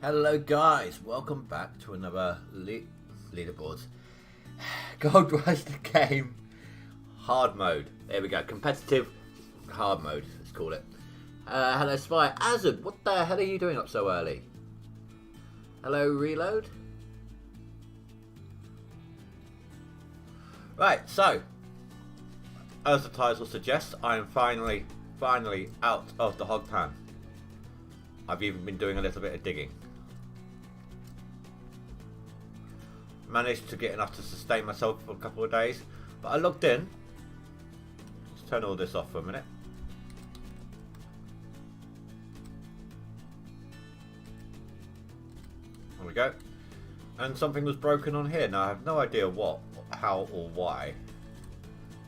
Hello guys, welcome back to another leaderboards. GoldRush the game, hard mode. There we go, competitive hard mode, let's call it. Hello Spy, Azad, what the hell are you doing up so early? Hello Reload. Right, so, as the title suggests, I am finally out of the Hogpan. I've even been doing a little bit of digging. Managed to get enough to sustain myself for a couple of days, but I logged in. Let's turn all this off for a minute. There we go. And something was broken on here. Now I have no idea what, how, or why.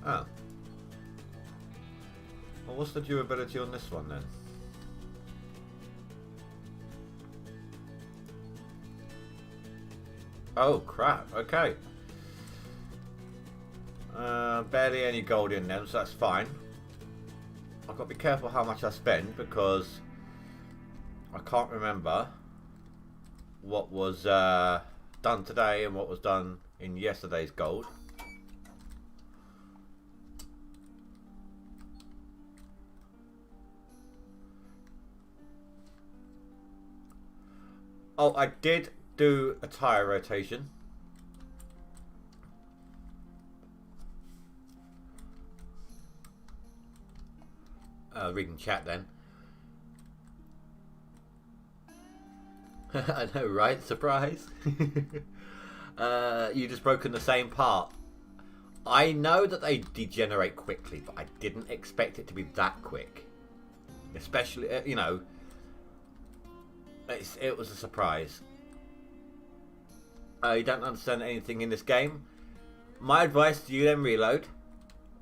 Oh. Well, what's the durability on this one then? Oh crap, okay. Barely any gold in them, so that's fine. I've got to be careful how much I spend because I can't remember what was done today and what was done in yesterday's gold. Oh, I did do a tire rotation. Reading chat then. I know, right? Surprise. You just broken the same part. I know that they degenerate quickly, but I didn't expect it to be that quick. Especially, you know, it was a surprise. You don't understand anything in this game. My advice to you then, Reload,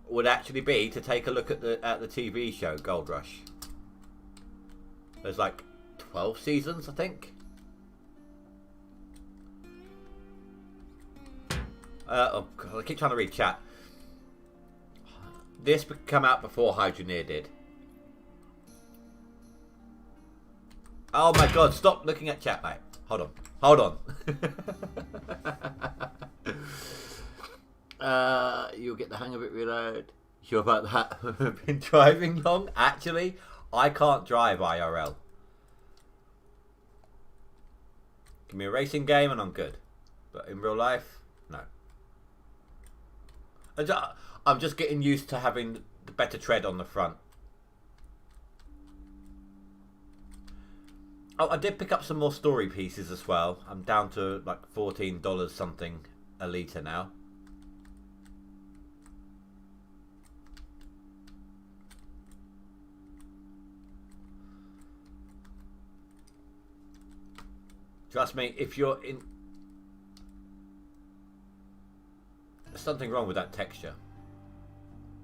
would actually be to take a look at the TV show GoldRush. There's like 12 seasons, I think. Oh God, I keep trying to read chat. This came out before Hydroneer did. Oh my God! Stop looking at chat, mate. Hold on. Hold on. You'll get the hang of it, Reload. Sure about that? Been driving long? Actually, I can't drive IRL. Give me a racing game and I'm good. But in real life, no. I'm just getting used to having the better tread on the front. Oh, I did pick up some more story pieces as well. I'm down to like $14 something a litre now. Trust me, if you're in... There's something wrong with that texture.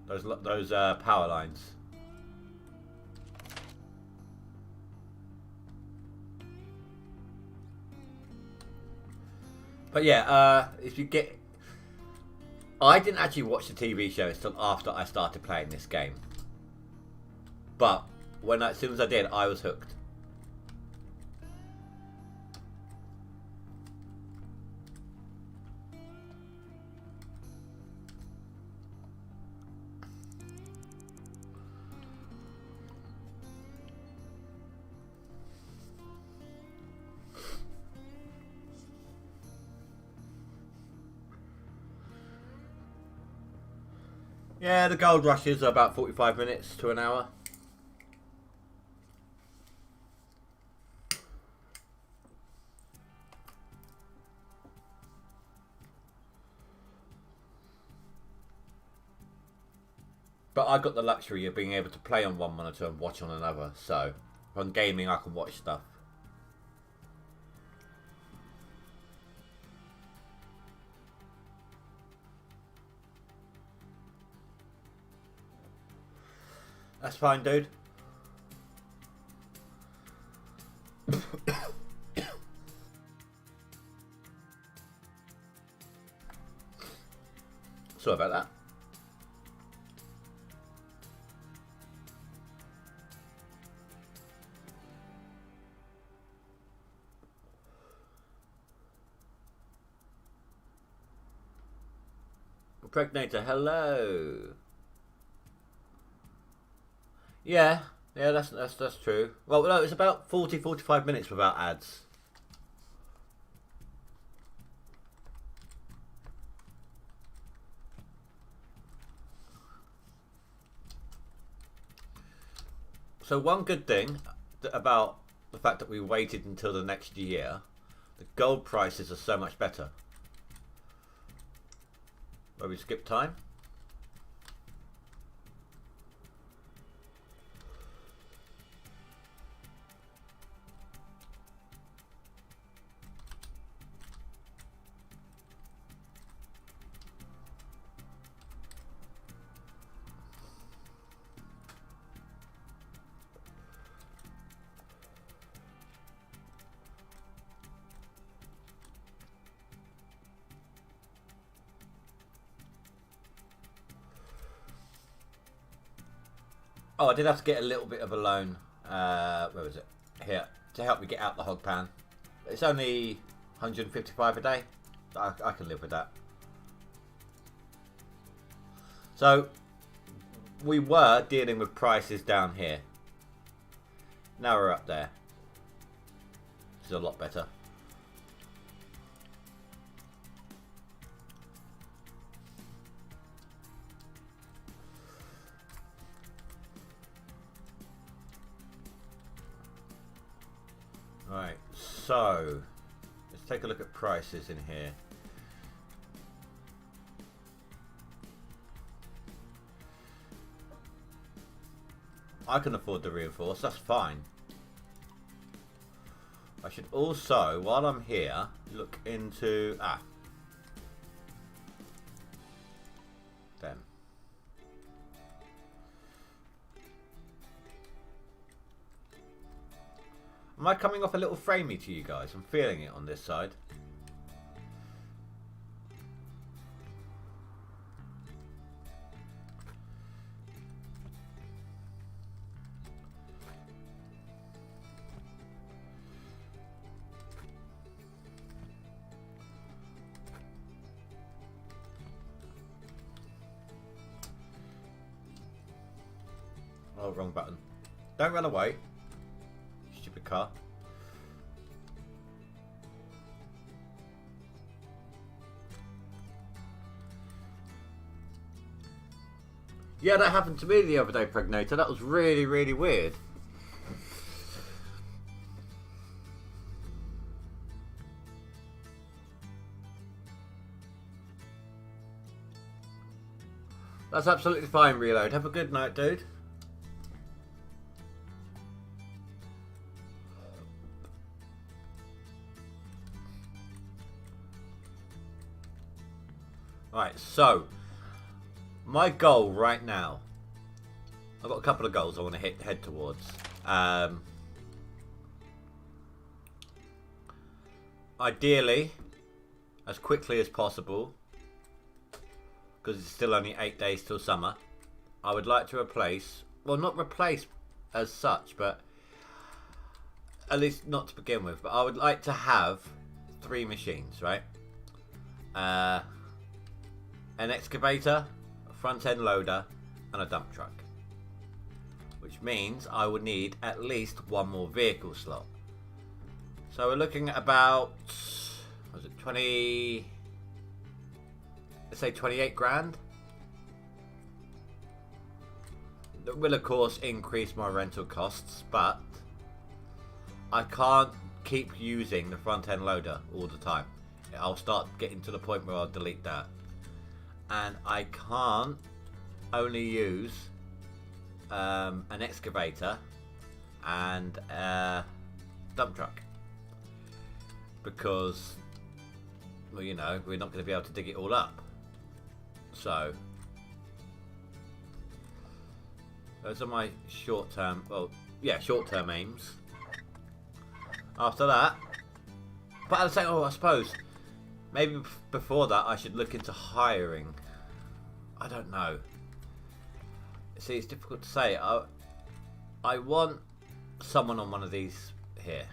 Those power lines. But yeah, if you get... I didn't actually watch the TV show until after I started playing this game. But as soon as I did, I was hooked. Yeah, the gold rushes are about 45 minutes to an hour. But I got the luxury of being able to play on one monitor and watch on another, so on gaming I can watch stuff. That's fine, dude. Sorry about that. Pregnator, hello. Yeah, that's true. Well, no, it's about 40-45 minutes without ads. So one good thing about the fact that we waited until the next year, the gold prices are so much better. Where we skip time. Oh, I did have to get a little bit of a loan. Where was it? Here. To help me get out the Hogpan. It's only 155 a day. I can live with that. So, we were dealing with prices down here. Now we're up there. This is a lot better. Right, so let's take a look at prices in here. I can afford the reinforce, that's fine. I should also, while I'm here, look into them. Am I coming off a little framey to you guys? I'm feeling it on this side. Oh, wrong button. Don't run away. Stupid car. Yeah, that happened to me the other day, Pregnator. That was really, really weird. That's absolutely fine, Reload. Have a good night, dude. Right, so my goal right now, I've got a couple of goals I want to head towards. Ideally, as quickly as possible, because it's still only 8 days till summer, I would like to replace, well, not replace as such, but at least not to begin with, but I would like to have 3 machines, right? An excavator, a front end loader, and a dump truck. Which means I would need at least 1 more vehicle slot. So we're looking at about, was it 20, let's say 28 grand. That will of course increase my rental costs, but I can't keep using the front end loader all the time. I'll start getting to the point where I'll delete that. And I can't only use an excavator and a dump truck, because, well, you know, we're not going to be able to dig it all up. So those are my short-term, well, yeah, short-term aims. After that, but at the same, I suppose maybe before that I should look into hiring. I don't know. See, it's difficult to say. I want someone on one of these here.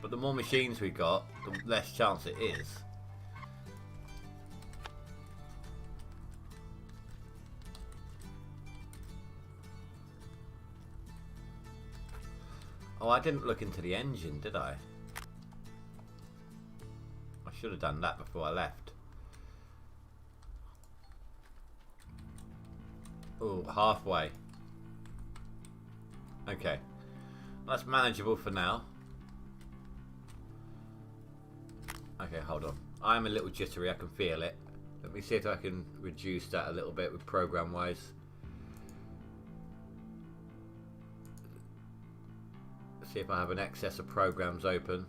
But the more machines we got, the less chance it is. Oh, I didn't look into the engine, did I? I should have done that before I left. Oh, halfway. Okay. That's manageable for now. Okay, hold on. I'm a little jittery, I can feel it. Let me see if I can reduce that a little bit with program wise. See if I have an excess of programs open.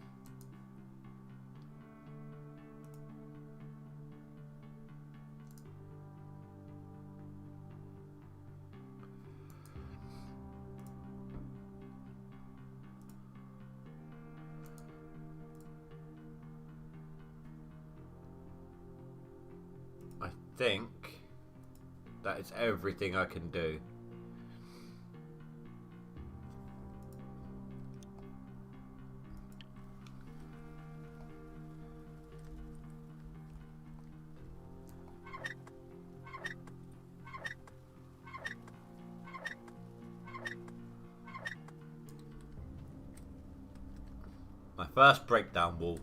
I think that is everything I can do. My first breakdown wall.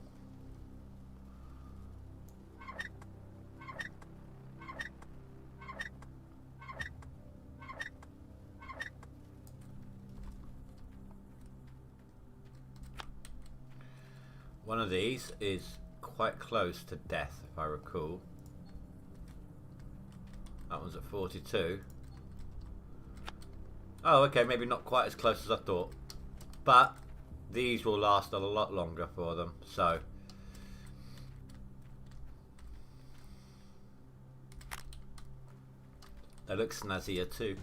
One of these is quite close to death, if I recall. That one's at 42. Oh, okay, maybe not quite as close as I thought. But these will last a lot longer for them, so. They look snazzier too.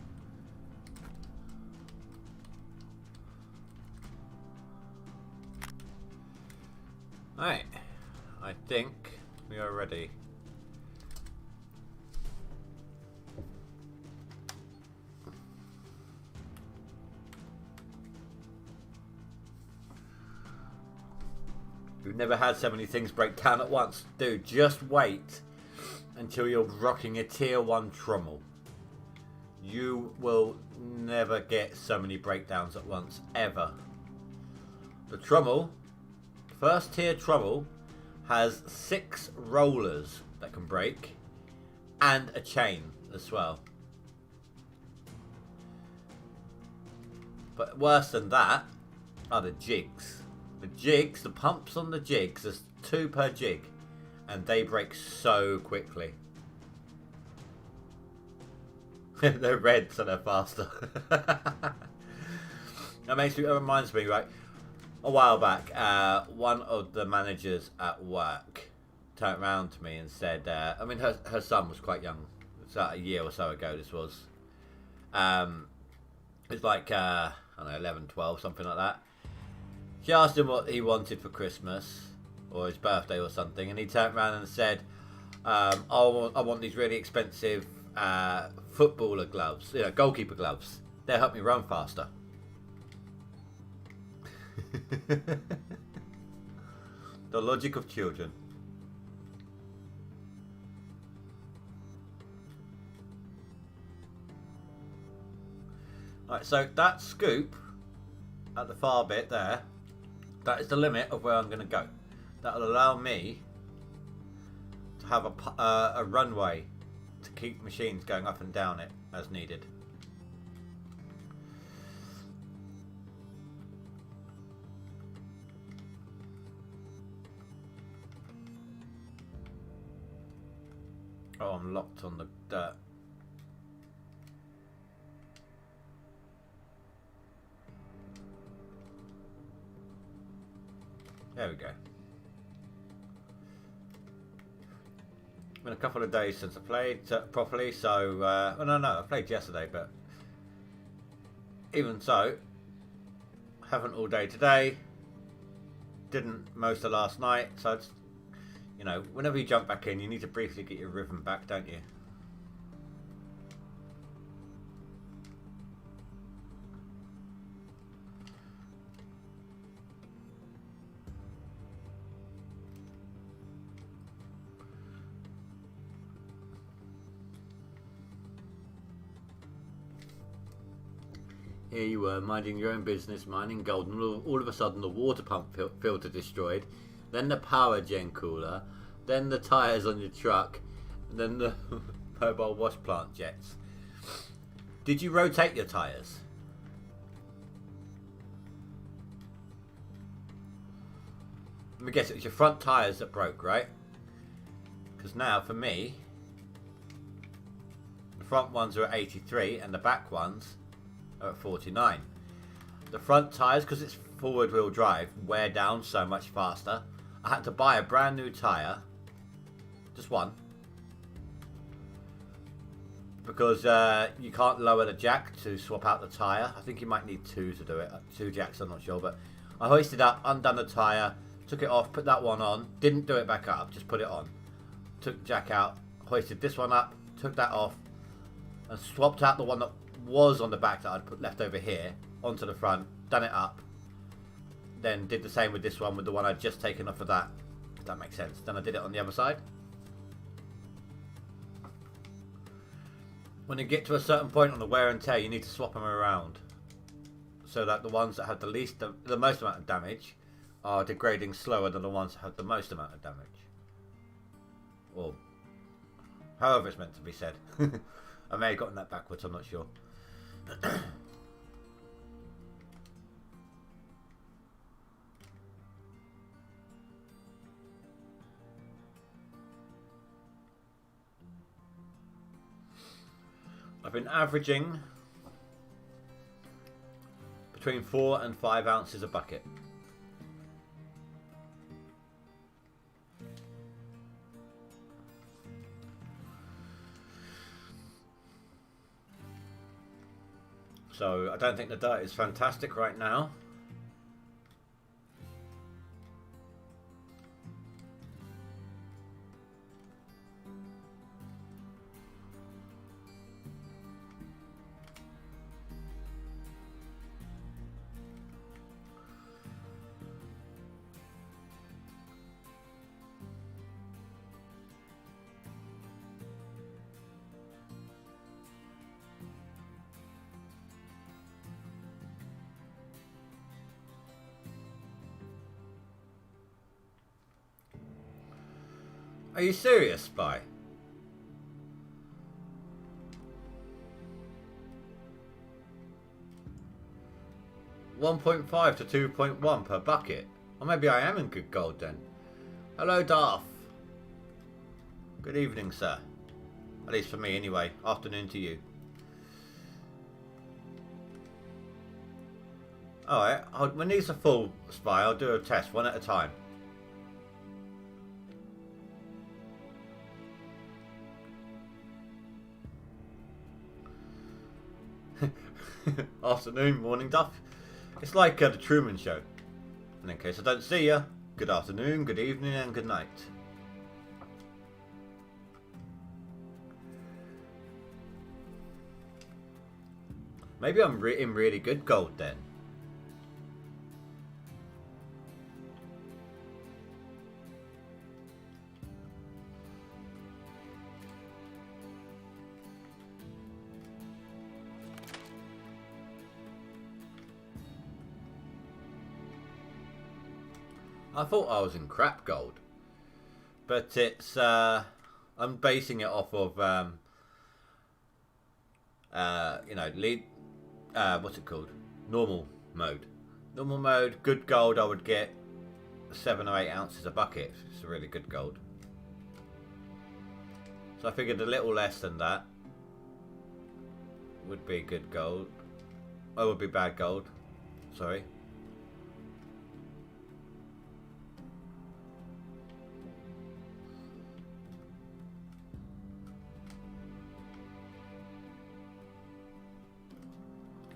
Right, I think we are ready. We've never had so many things break down at once. Dude, just wait until you're rocking a tier 1 trommel. You will never get so many breakdowns at once, ever. The trommel, first tier trommel, has 6 rollers that can break and a chain as well. But worse than that are the jigs. The jigs, the pumps on the jigs, there's 2 per jig, and they break so quickly. They're red, so they're faster. That reminds me, right? A while back, one of the managers at work turned around to me and said, I mean, her son was quite young. It's about a year or so ago, this was. It's like, I don't know, 11, 12, something like that. She asked him what he wanted for Christmas, or his birthday or something, and he turned around and said, I want these really expensive footballer gloves, you know, goalkeeper gloves. They'll help me run faster. The logic of children. Alright, so that scoop at the far bit there, that is the limit of where I'm going to go. That will allow me to have a runway to keep machines going up and down it as needed. Oh, I'm locked on the dirt. There we go. It's been a couple of days since I played properly, so well, no, I played yesterday, but even so, haven't all day today. Didn't most of last night, so it's, you know, whenever you jump back in, you need to briefly get your rhythm back, don't you? Here you were, minding your own business, mining gold, and all of a sudden the water pump filter destroyed, then the power gen cooler, then the tyres on your truck, and then the mobile wash plant jets. Did you rotate your tyres? Let me guess, it was your front tyres that broke, right? Because now, for me, the front ones are at 83 and the back ones are at 49. The front tyres, because it's forward wheel drive, wear down so much faster. I had to buy a brand new tyre, just one, because you can't lower the jack to swap out the tyre. I think you might need two to do it, 2 jacks, I'm not sure, but I hoisted up, undone the tyre, took it off, put that one on, didn't do it back up, just put it on. Took the jack out, hoisted this one up, took that off, and swapped out the one that was on the back that I'd put left over here onto the front, done it up, then did the same with this one with the one I'd just taken off of that, if that makes sense. Then I did it on the other side. When you get to a certain point on the wear and tear, you need to swap them around so that the ones that have the most amount of damage are degrading slower than the ones that have the most amount of damage. Or however it's meant to be said. I may have gotten that backwards, I'm not sure. I've been averaging between 4 and 5 ounces a bucket. So I don't think the diet is fantastic right now. Are you serious, Spy? $1.5 to 2.1 per bucket. Or maybe I am in good gold then. Hello, Darth. Good evening, sir. At least for me anyway. Afternoon to you. Alright, when these are full, Spy, I'll do a test one at a time. Afternoon, morning, Duff. It's like the Truman Show. And in case I don't see you, good afternoon, good evening, and good night. Maybe I'm in really good gold then. I thought I was in crap gold, but it's I'm basing it off of you know, what's it called? Normal mode. Normal mode, good gold. I would get 7 or 8 ounces a bucket. It's a really good gold. So I figured a little less than that would be good gold. Oh, would be bad gold. Sorry.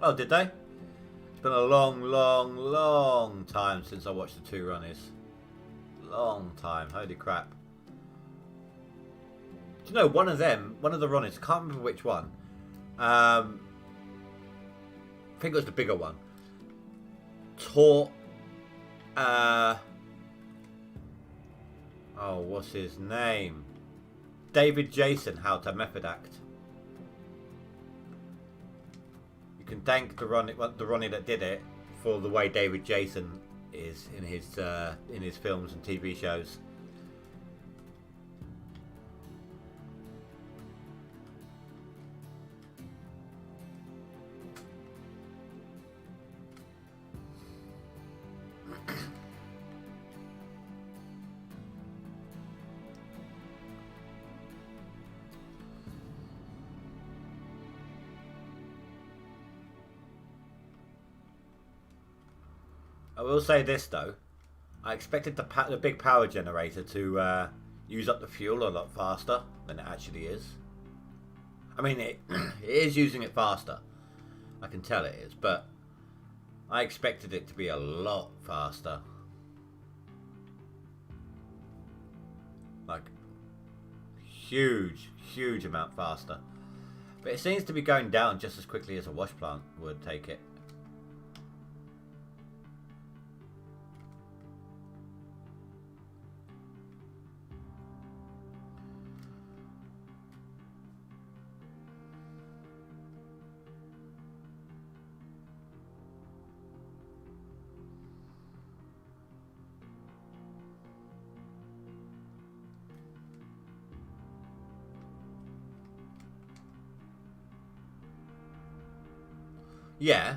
Oh, did they? It's been a long time since I watched the 2 runnies. Long time. Holy crap. Do you know, one of the runnies, I can't remember which one. I think it was the bigger one. Taught, oh, what's his name? David Jason how to method act. can thank the Ronnie that did it for the way David Jason is in his films and TV shows. I will say this though, I expected the big power generator to use up the fuel a lot faster than it actually is. I mean, it is using it faster. I can tell it is, but I expected it to be a lot faster. Like, huge amount faster. But it seems to be going down just as quickly as a wash plant would take it. Yeah,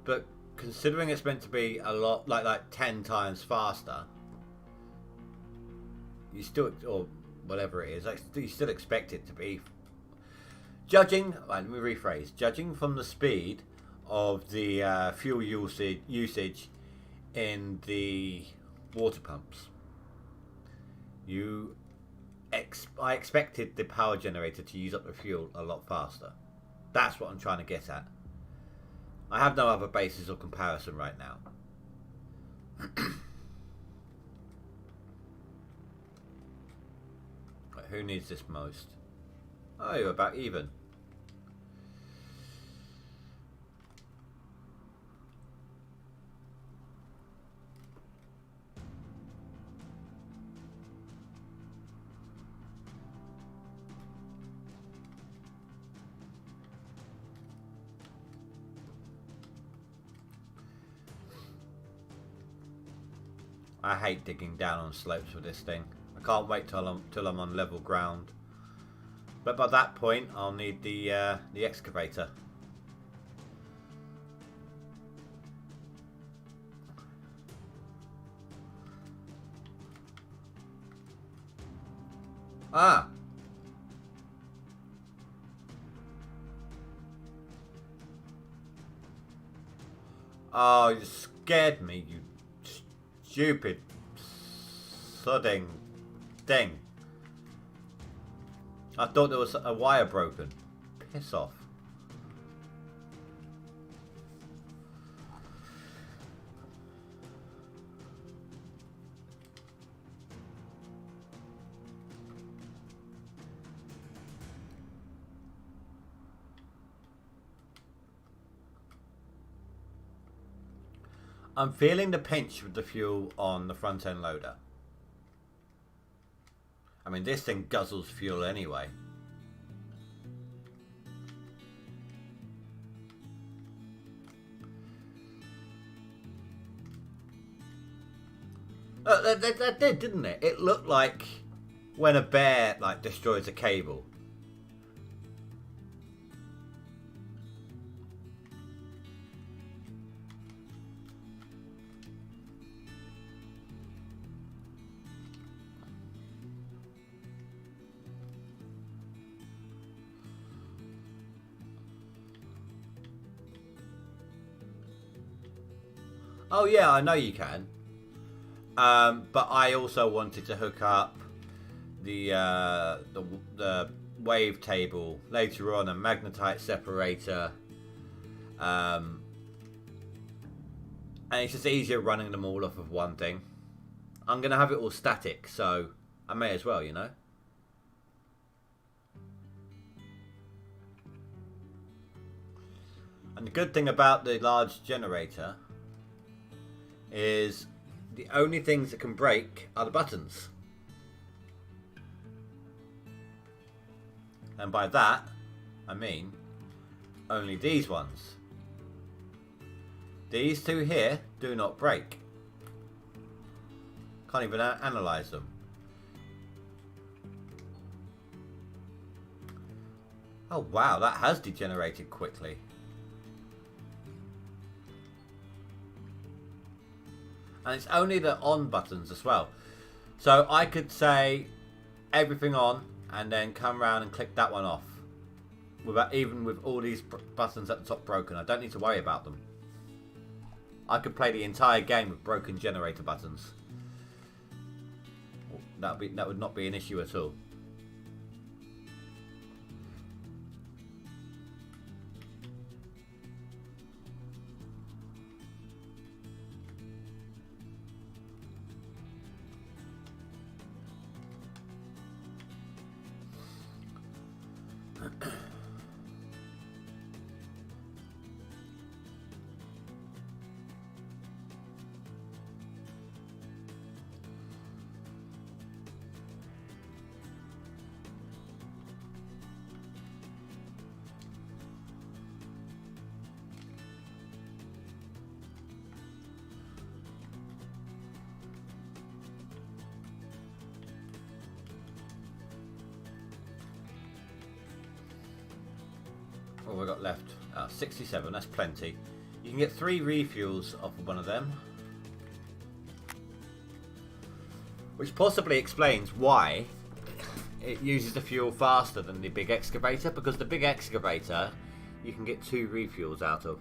but considering it's meant to be a lot, like 10 times faster, you still, or whatever it is, you still expect it to be. Judging, let me rephrase, judging from the speed of the fuel usage in the water pumps, I expected the power generator to use up the fuel a lot faster. That's what I'm trying to get at. I have no other basis of comparison right now. Right, who needs this most? Oh, you're about even. I hate digging down on slopes with this thing. I can't wait till I'm on level ground. But by that point, I'll need the excavator. Ah. Oh, you scared me, you stupid sodding thing. I thought there was a wire broken. Piss off. I'm feeling the pinch with the fuel on the front end loader. I mean, this thing guzzles fuel anyway. That did, didn't it? It looked like when a bear destroys a cable. Oh yeah, I know you can. But I also wanted to hook up the wave table later on, a magnetite separator, and it's just easier running them all off of one thing. I'm gonna have it all static, so I may as well, you know. And the good thing about the large generator is the only things that can break are the buttons. And by that, I mean only these ones. These two here do not break. Can't even analyze them. Oh wow, that has degenerated quickly. And it's only the on buttons as well. So I could say everything on and then come around and click that one off. Without, even with all these buttons at the top broken, I don't need to worry about them. I could play the entire game with broken generator buttons. That would not be an issue at all. What have we got left? 67, that's plenty. You can get 3 refuels off of one of them. Which possibly explains why it uses the fuel faster than the big excavator, because the big excavator you can get 2 refuels out of.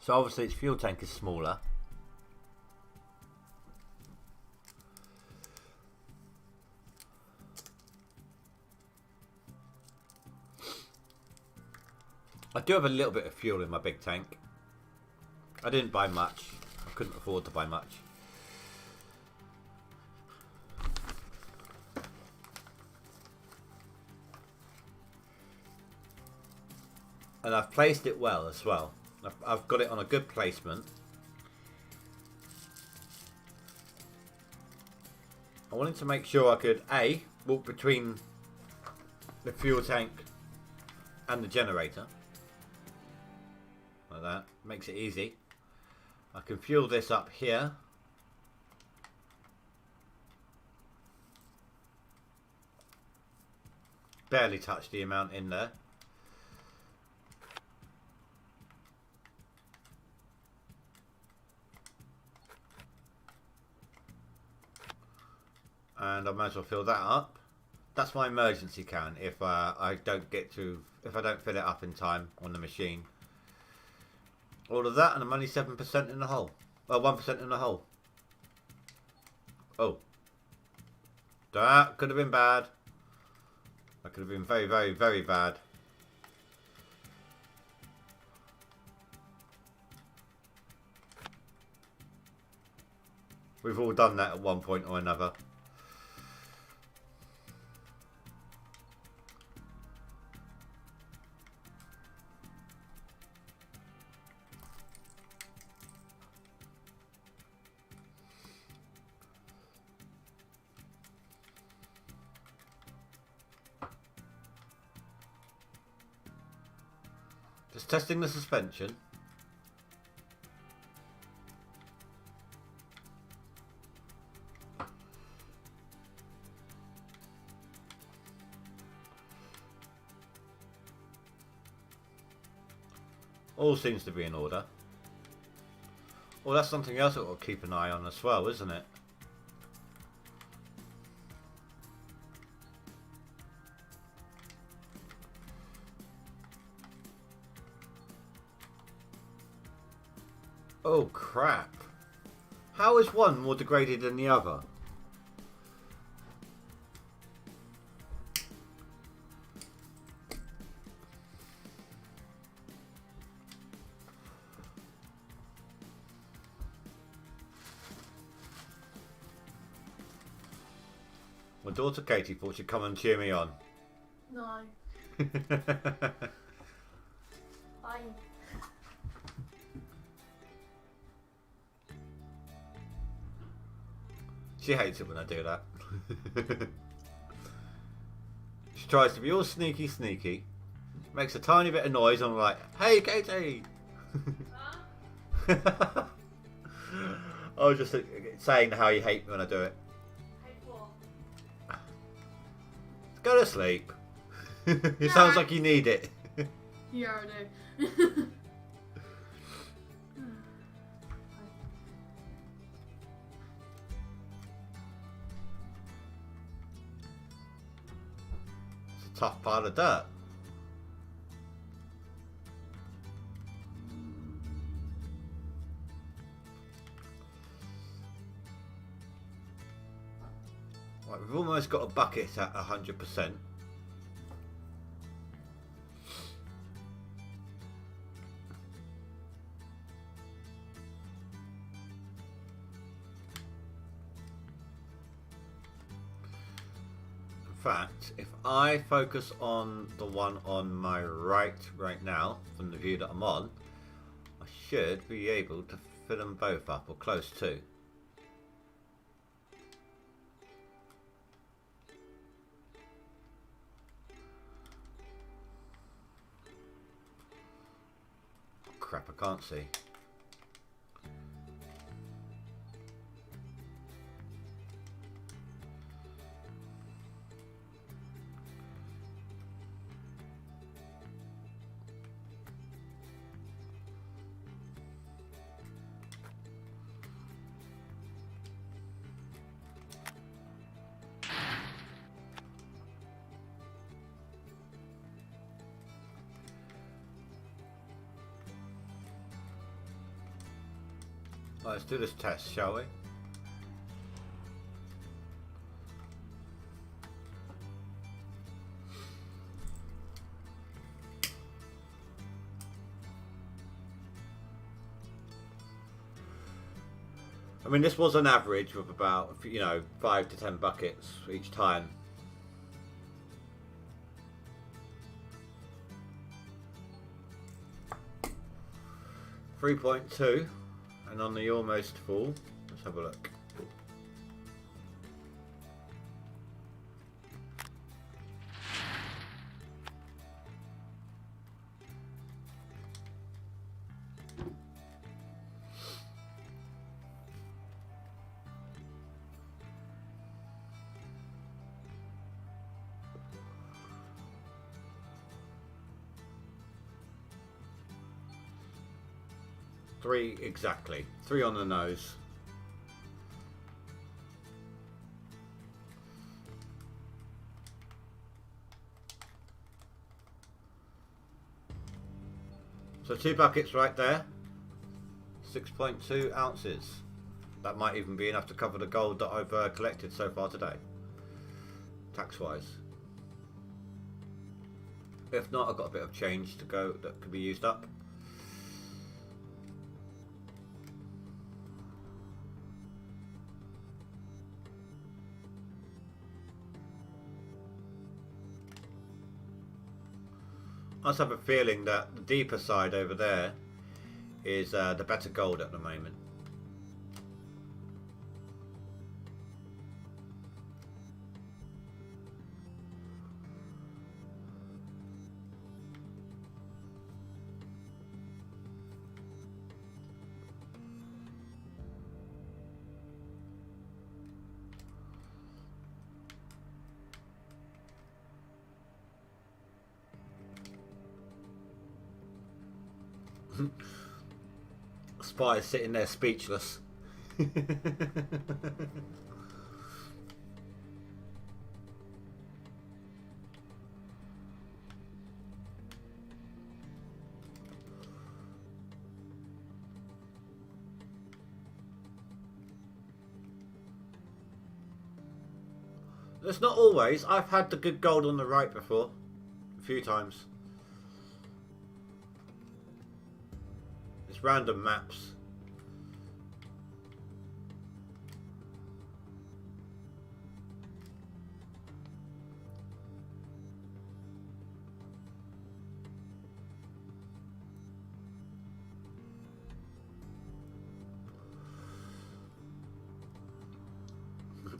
So obviously its fuel tank is smaller. I do have a little bit of fuel in my big tank. I didn't buy much. I couldn't afford to buy much. And I've placed it well as well. I've got it on a good placement. I wanted to make sure I could A, walk between the fuel tank and the generator. Like that. Makes it easy. I can fuel this up here. Barely touch the amount in there. And I might as well fill that up. That's my emergency can if I don't fill it up in time on the machine. All of that, and I'm only 7% in the hole. Well, 1% in the hole. Oh. That could have been bad. That could have been very, very, very bad. We've all done that at one point or another. Just testing the suspension. All seems to be in order. Well, that's something else that we'll keep an eye on as well, isn't it? Oh crap. How is one more degraded than the other? My daughter Katie thought she'd come and cheer me on. No. Fine. She hates it when I do that. tries to be all sneaky, makes a tiny bit of noise, and I'm like, "Hey, Katie!" Huh? I was just saying how you hate me when I do it. Hey, what? Go to sleep. It sounds like you need it. Yeah, I do. It's a tough pile of dirt. Right, we've almost got a bucket at 100%. In fact, if I focus on the one on my right now, from the view that I'm on, I should be able to fill them both up, or close to. Crap, I can't see. Let's do this test, shall we? I mean, this was an average of about, 5 to 10 buckets each time. .2, and on the almost full, let's have a look. Three exactly. 3 on the nose. So 2 buckets right there. 6.2 ounces. That might even be enough to cover the gold that I've collected so far today, tax-wise. If not, I've got a bit of change to go that could be used up. I just have a feeling that the deeper side over there is the better gold at the moment. Spy is sitting there speechless. It's not always. I've had the good gold on the right before, a few times. It's random maps.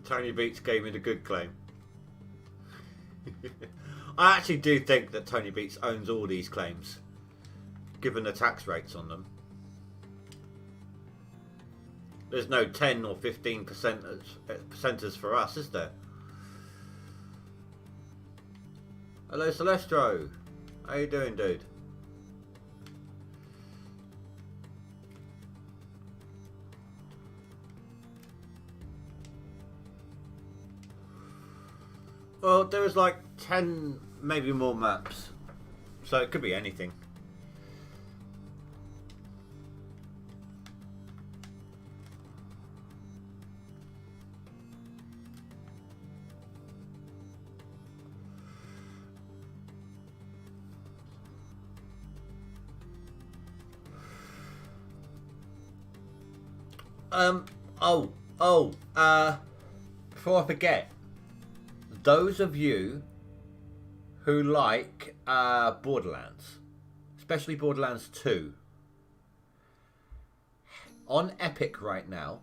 Tony Beats gave me the good claim. I actually do think that Tony Beats owns all these claims, given the tax rates on them. There's no 10 or 15 percenters for us, is there? Hello, Celestro. How you doing, dude? Well, there was like 10, maybe more maps, so it could be anything. Before I forget, those of you who like Borderlands, especially Borderlands 2, on Epic right now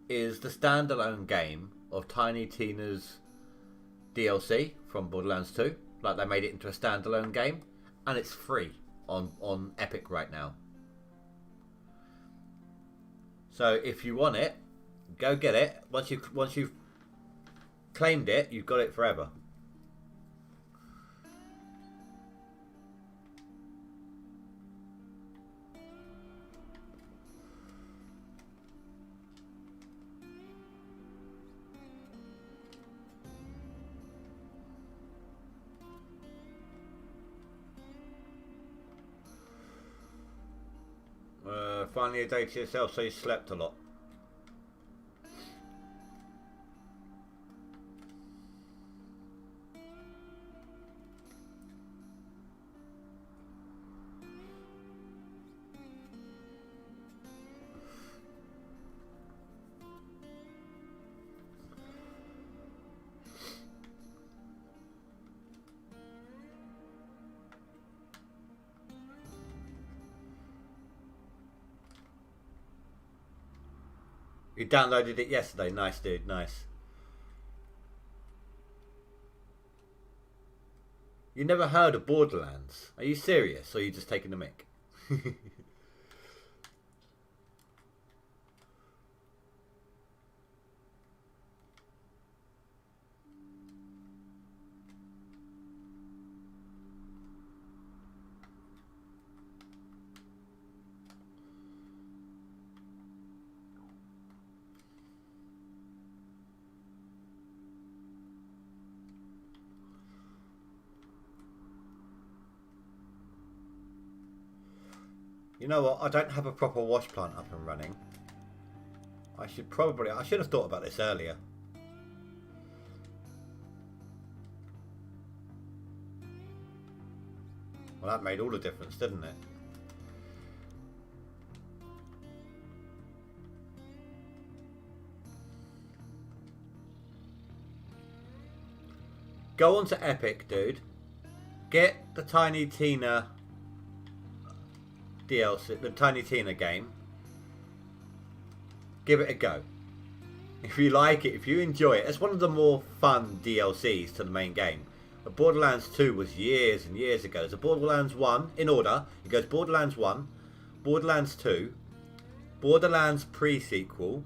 is the standalone game of Tiny Tina's DLC from Borderlands 2. Like, they made it into a standalone game, and it's free on Epic right now. So if you want it, go get it. Once you've claimed it, you've got it forever. Finally a day to yourself, so you slept a lot. You downloaded it yesterday. Nice, dude. Nice. You never heard of Borderlands? Are you serious? Or are you just taking the mick? You know what? I don't have a proper wash plant up and running. I should have thought about this earlier. Well, that made all the difference, didn't it? Go on to Epic, dude. Get the Tiny Tina DLC, the Tiny Tina game. Give it a go. If you like it, if you enjoy it, it's one of the more fun DLCs to the main game. But Borderlands 2 was years and years ago. So Borderlands 1, in order, it goes Borderlands 1, Borderlands 2, Borderlands pre-sequel,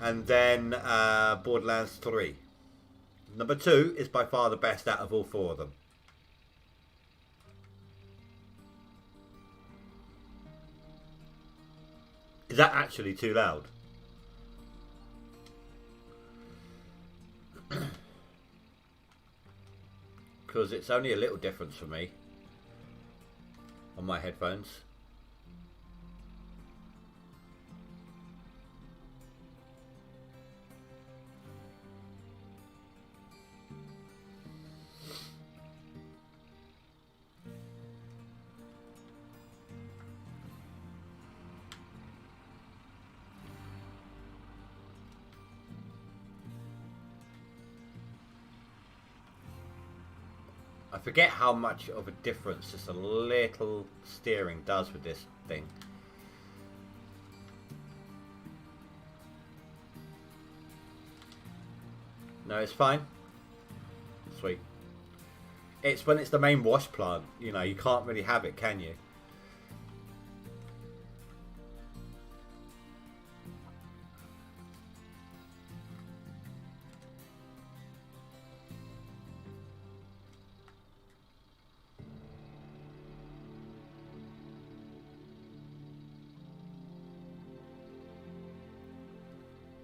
and then Borderlands 3. Number 2 is by far the best out of all 4 of them. Is that actually too loud? Because it's only a little difference for me on my headphones. I forget how much of a difference just a little steering does with this thing. No, it's fine. Sweet. it's when it's the main wash plant. You know, you can't really have it, can you?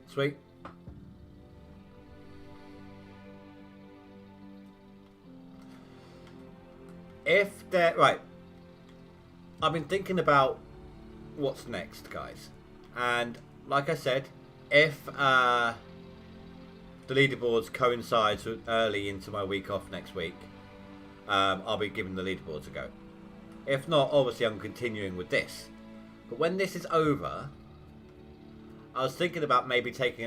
Sweet. If they're right, I've been thinking about what's next, guys, and like I said, if the leaderboards coincides early into my week off next week, I'll be giving the leaderboards a go. If not, obviously I'm continuing with this. But when this is over, I was thinking about maybe taking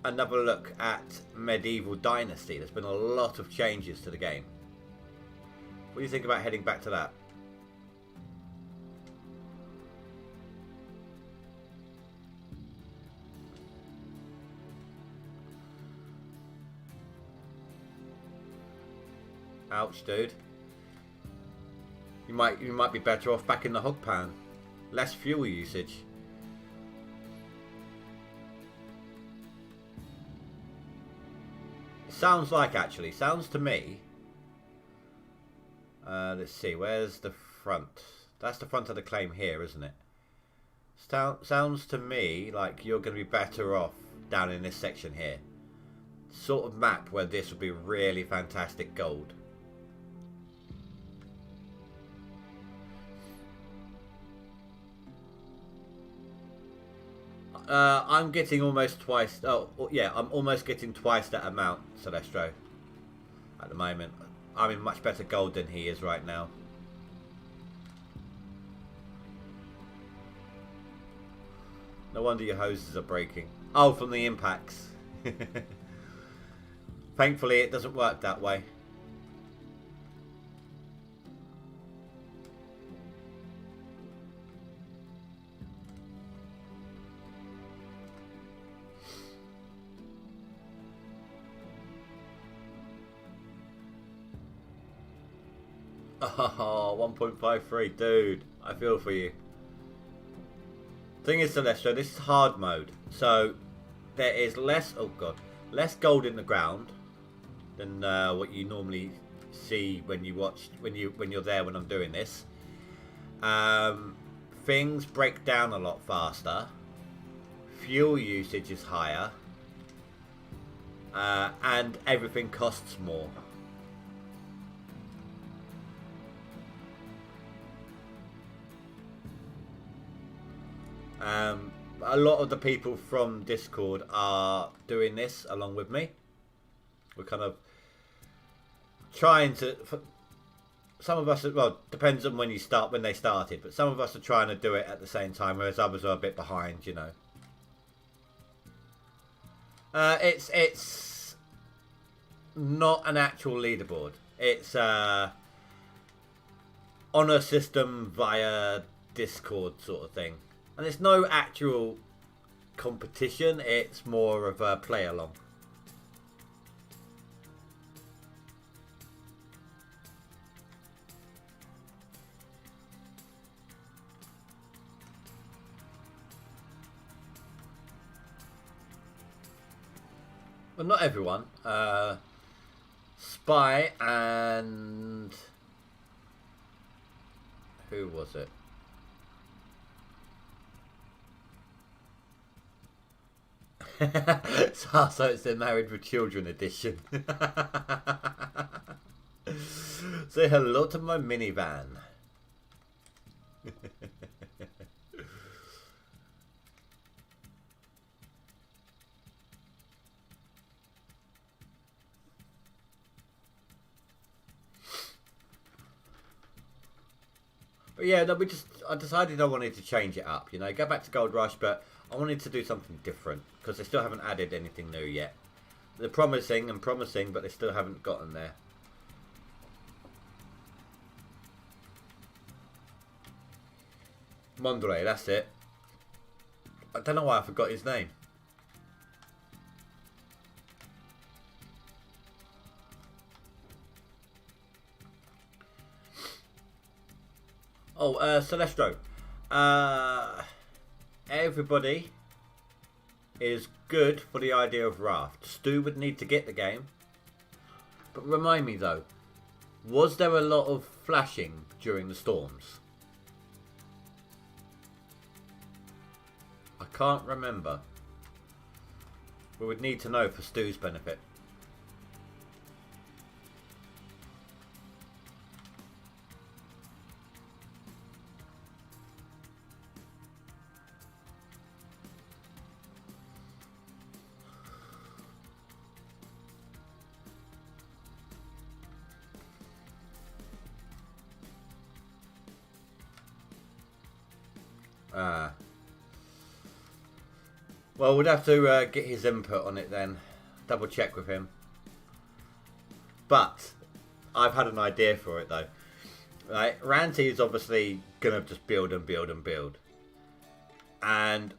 another look at Medieval Dynasty. There's been a lot of changes to the game. What do you think about heading back to that? Ouch, dude. You might be better off back in the Hogpan. Less fuel usage. Sounds to me. Let's see, where's the front? That's the front of the claim here, isn't it? Sounds to me like you're going to be better off down in this section here. Sort of map where this would be really fantastic gold. I'm getting almost twice. Oh, yeah, I'm almost getting twice that amount, Celestro. At the moment, I'm in much better gold than he is right now. No wonder your hoses are breaking. Oh, from the impacts. Thankfully, it doesn't work that way. Oh, 1.53, dude. I feel for you. Thing is, Celestro, this is hard mode, so there is less gold in the ground than what you normally see when you're there when I'm doing this. Things break down a lot faster. Fuel usage is higher, and everything costs more. A lot of the people from Discord are doing this along with me. We're kind of trying to. Some of us, well, depends on when they started, but some of us are trying to do it at the same time, whereas others are a bit behind, you know. It's not an actual leaderboard. It's on a system via Discord sort of thing. And it's no actual competition, it's more of a play along. Well, not everyone. Spy and... who was it? So it's the Married with Children edition. Say hello to my minivan. But yeah, no, I decided I wanted to change it up, you know, go back to GoldRush, but I wanted to do something different because they still haven't added anything new yet. They're promising and promising, but they still haven't gotten there. Mondre, that's it. I don't know why I forgot his name. Oh, Celestro. Everybody is good for the idea of Raft. Stu would need to get the game. But remind me though, was there a lot of flashing during the storms? I can't remember. We would need to know for Stu's benefit. Well, we'd have to get his input on it then. Double check with him. But I've had an idea for it though. Right, Ranty is obviously gonna just build and build and build, and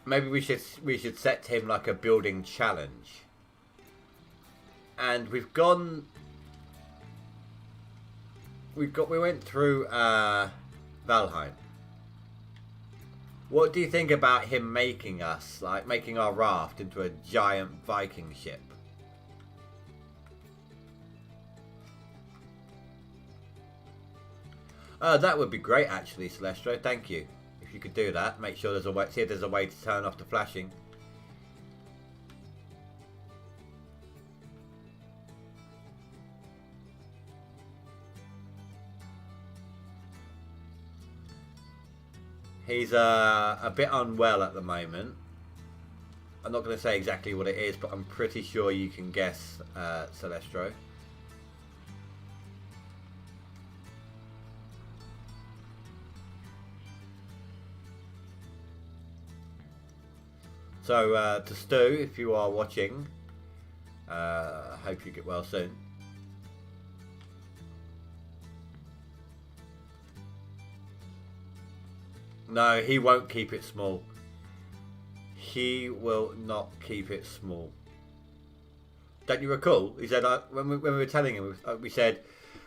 maybe we should set him like a building challenge. And we went through Valheim. What do you think about him making us, like making our raft into a giant Viking ship? That would be great actually, Celestro, thank you. If you could do that, make sure there's a way, see if there's a way to turn off the flashing. He's a bit unwell at the moment. I'm not going to say exactly what it is, but I'm pretty sure you can guess, Celestro. So, to Stu, if you are watching, hope you get well soon. No, he won't keep it small. He will not keep it small. Don't you recall? He said when we were telling him, we said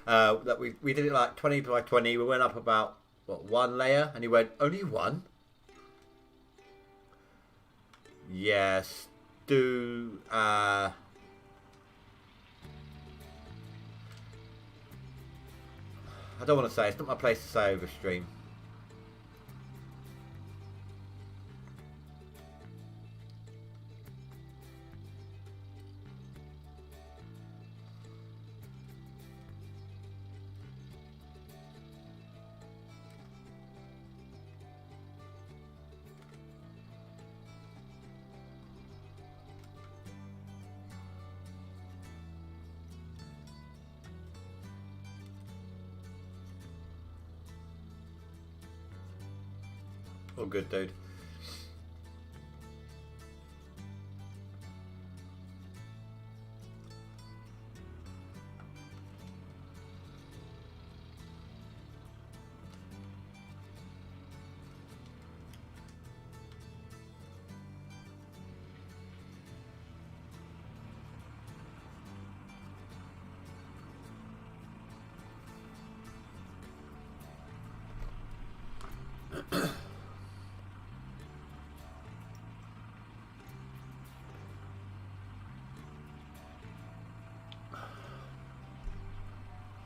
that we did it like 20 by 20. We went up about what, one layer, and he went, only one. Yes, do I don't want to say. It's not my place to say over stream. All good, dude.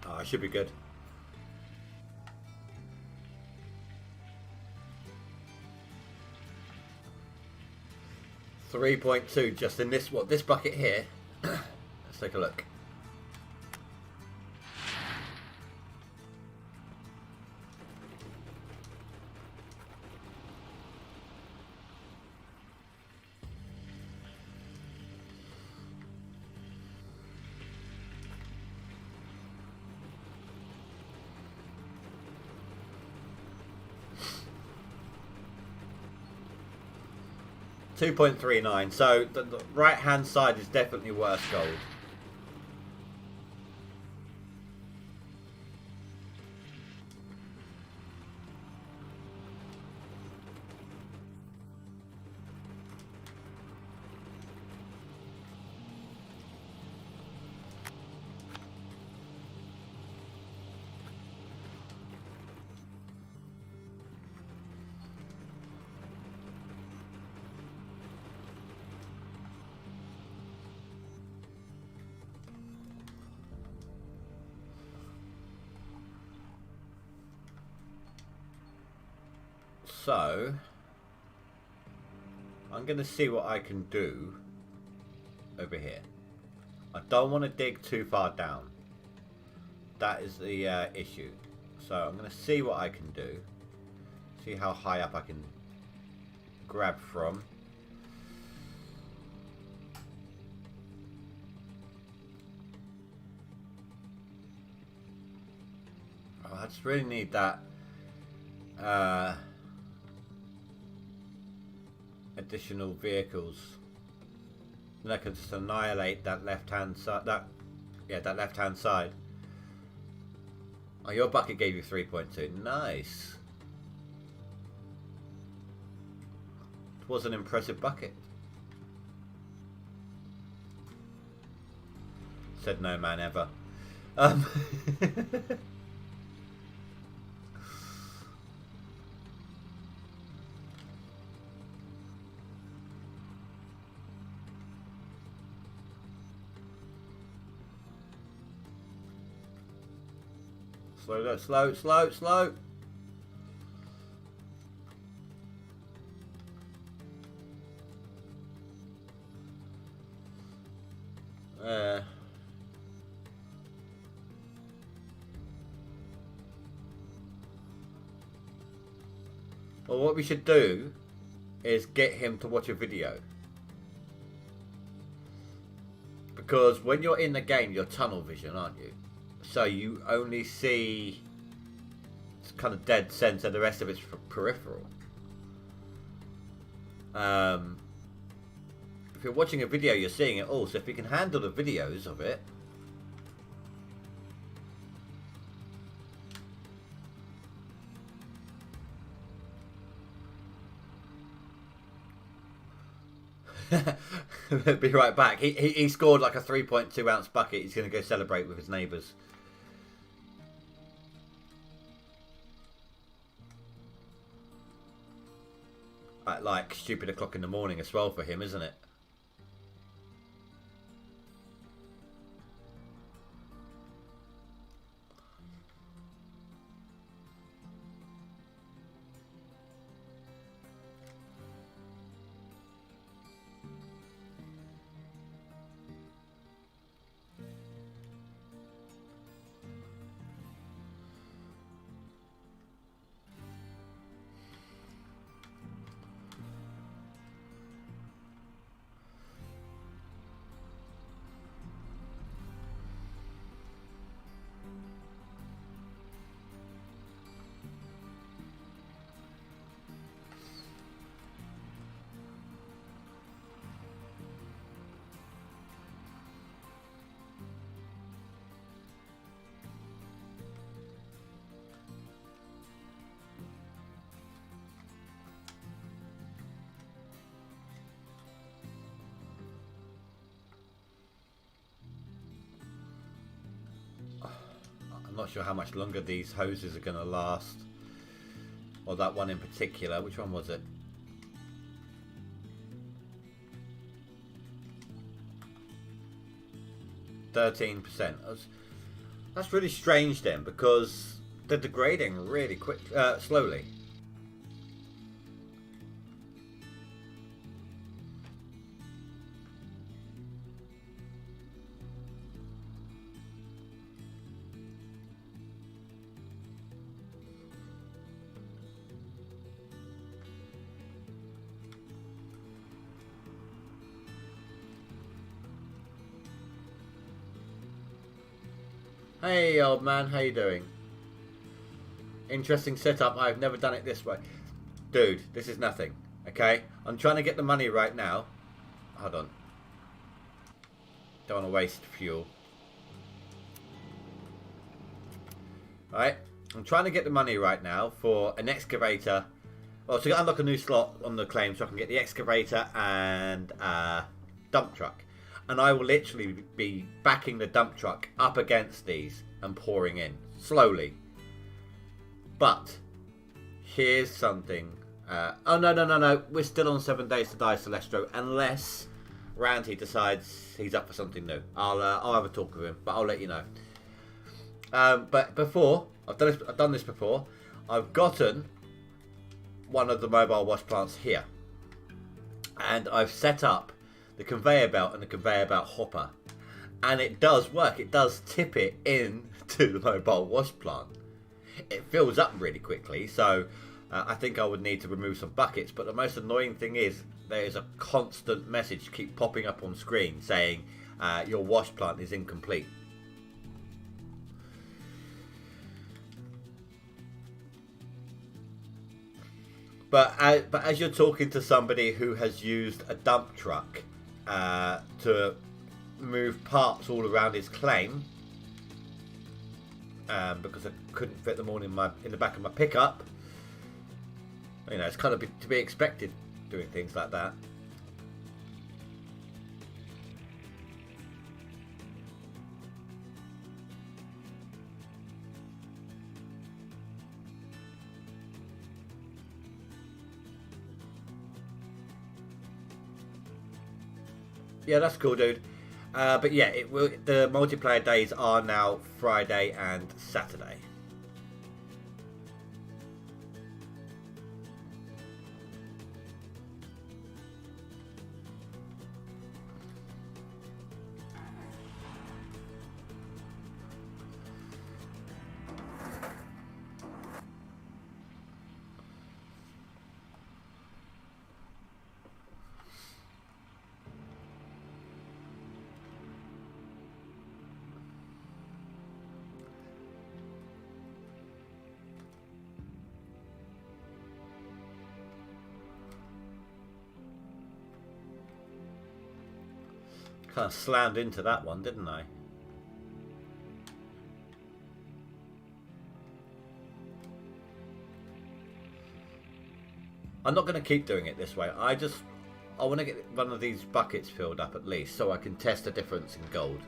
Oh, I should be good. .2 just in this this bucket here. Let's take a look. .39, so the right hand side is definitely worse gold. So I'm going to see what I can do over here. I don't want to dig too far down. That is the issue. So I'm going to see what I can do. See how high up I can grab from. Oh, I just really need that additional vehicles. And I can just annihilate that left-hand side. That left-hand side. Oh, your bucket gave you 3.2. Nice. It was an impressive bucket. Said no man ever. Slow down, slow, slow, slow. Well, what we should do is get him to watch a video. Because when you're in the game, you're tunnel vision, aren't you? So you only see kind of dead center, the rest of it's peripheral. If you're watching a video, you're seeing it all. So if you can handle the videos of it, be right back. He scored like a 3.2 ounce bucket. He's going to go celebrate with his neighbours. At like stupid o'clock in the morning as well for him, isn't it? I'm not sure how much longer these hoses are going to last. Or that one in particular. Which one was it? %. That's really strange then, because they're degrading really quick, slowly. Hey old man, how you doing? Interesting setup. I've never done it this way. Dude, this is nothing. Okay? I'm trying to get the money right now. Hold on. Don't want to waste fuel. Alright? I'm trying to get the money right now for an excavator. Well, to unlock a new slot on the claim so I can get the excavator and dump truck. And I will literally be backing the dump truck up against these and pouring in slowly. But here's something. Oh no! We're still on 7 Days to Die, Celestro, unless Randy decides he's up for something new. I'll have a talk with him, but I'll let you know. But before I've done this before, I've gotten one of the mobile wash plants here. And I've set up the conveyor belt and the conveyor belt hopper. And it does work. It does tip it into the mobile wash plant. It fills up really quickly, so I think I would need to remove some buckets. But the most annoying thing is there is a constant message keep popping up on screen saying your wash plant is incomplete. But as you're talking to somebody who has used a dump truck to move parts all around his claim, because I couldn't fit them all in the back of my pickup, you know, it's kind of to be expected doing things like that. Yeah, that's cool, dude. But yeah, the multiplayer days are now Friday and Saturday. Kind of slammed into that one, didn't I? I'm not going to keep doing it this way. I want to get one of these buckets filled up at least, so I can test the difference in gold.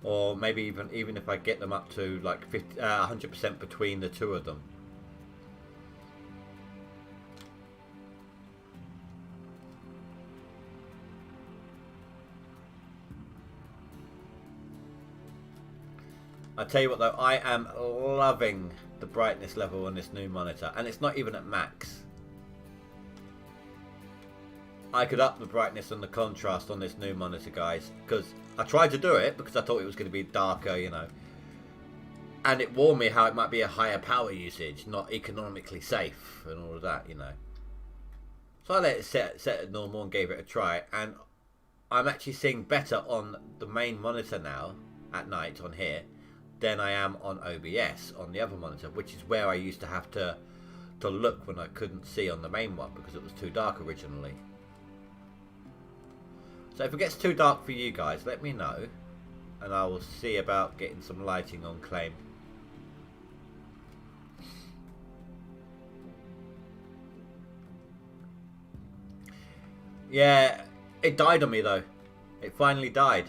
Or maybe even if I get them up to like 100% between the two of them. I tell you what though, I am loving the brightness level on this new monitor, and it's not even at max. I could up the brightness and the contrast on this new monitor, guys, because I tried to do it because I thought it was going to be darker, you know, and it warned me how it might be a higher power usage, not economically safe and all of that, you know. So I let it set at normal and gave it a try, and I'm actually seeing better on the main monitor now at night on here than I am on OBS on the other monitor, which is where I used to have to look when I couldn't see on the main one because it was too dark originally. So if it gets too dark for you guys, let me know and I will see about getting some lighting on claim. Yeah, it died on me though. It finally died.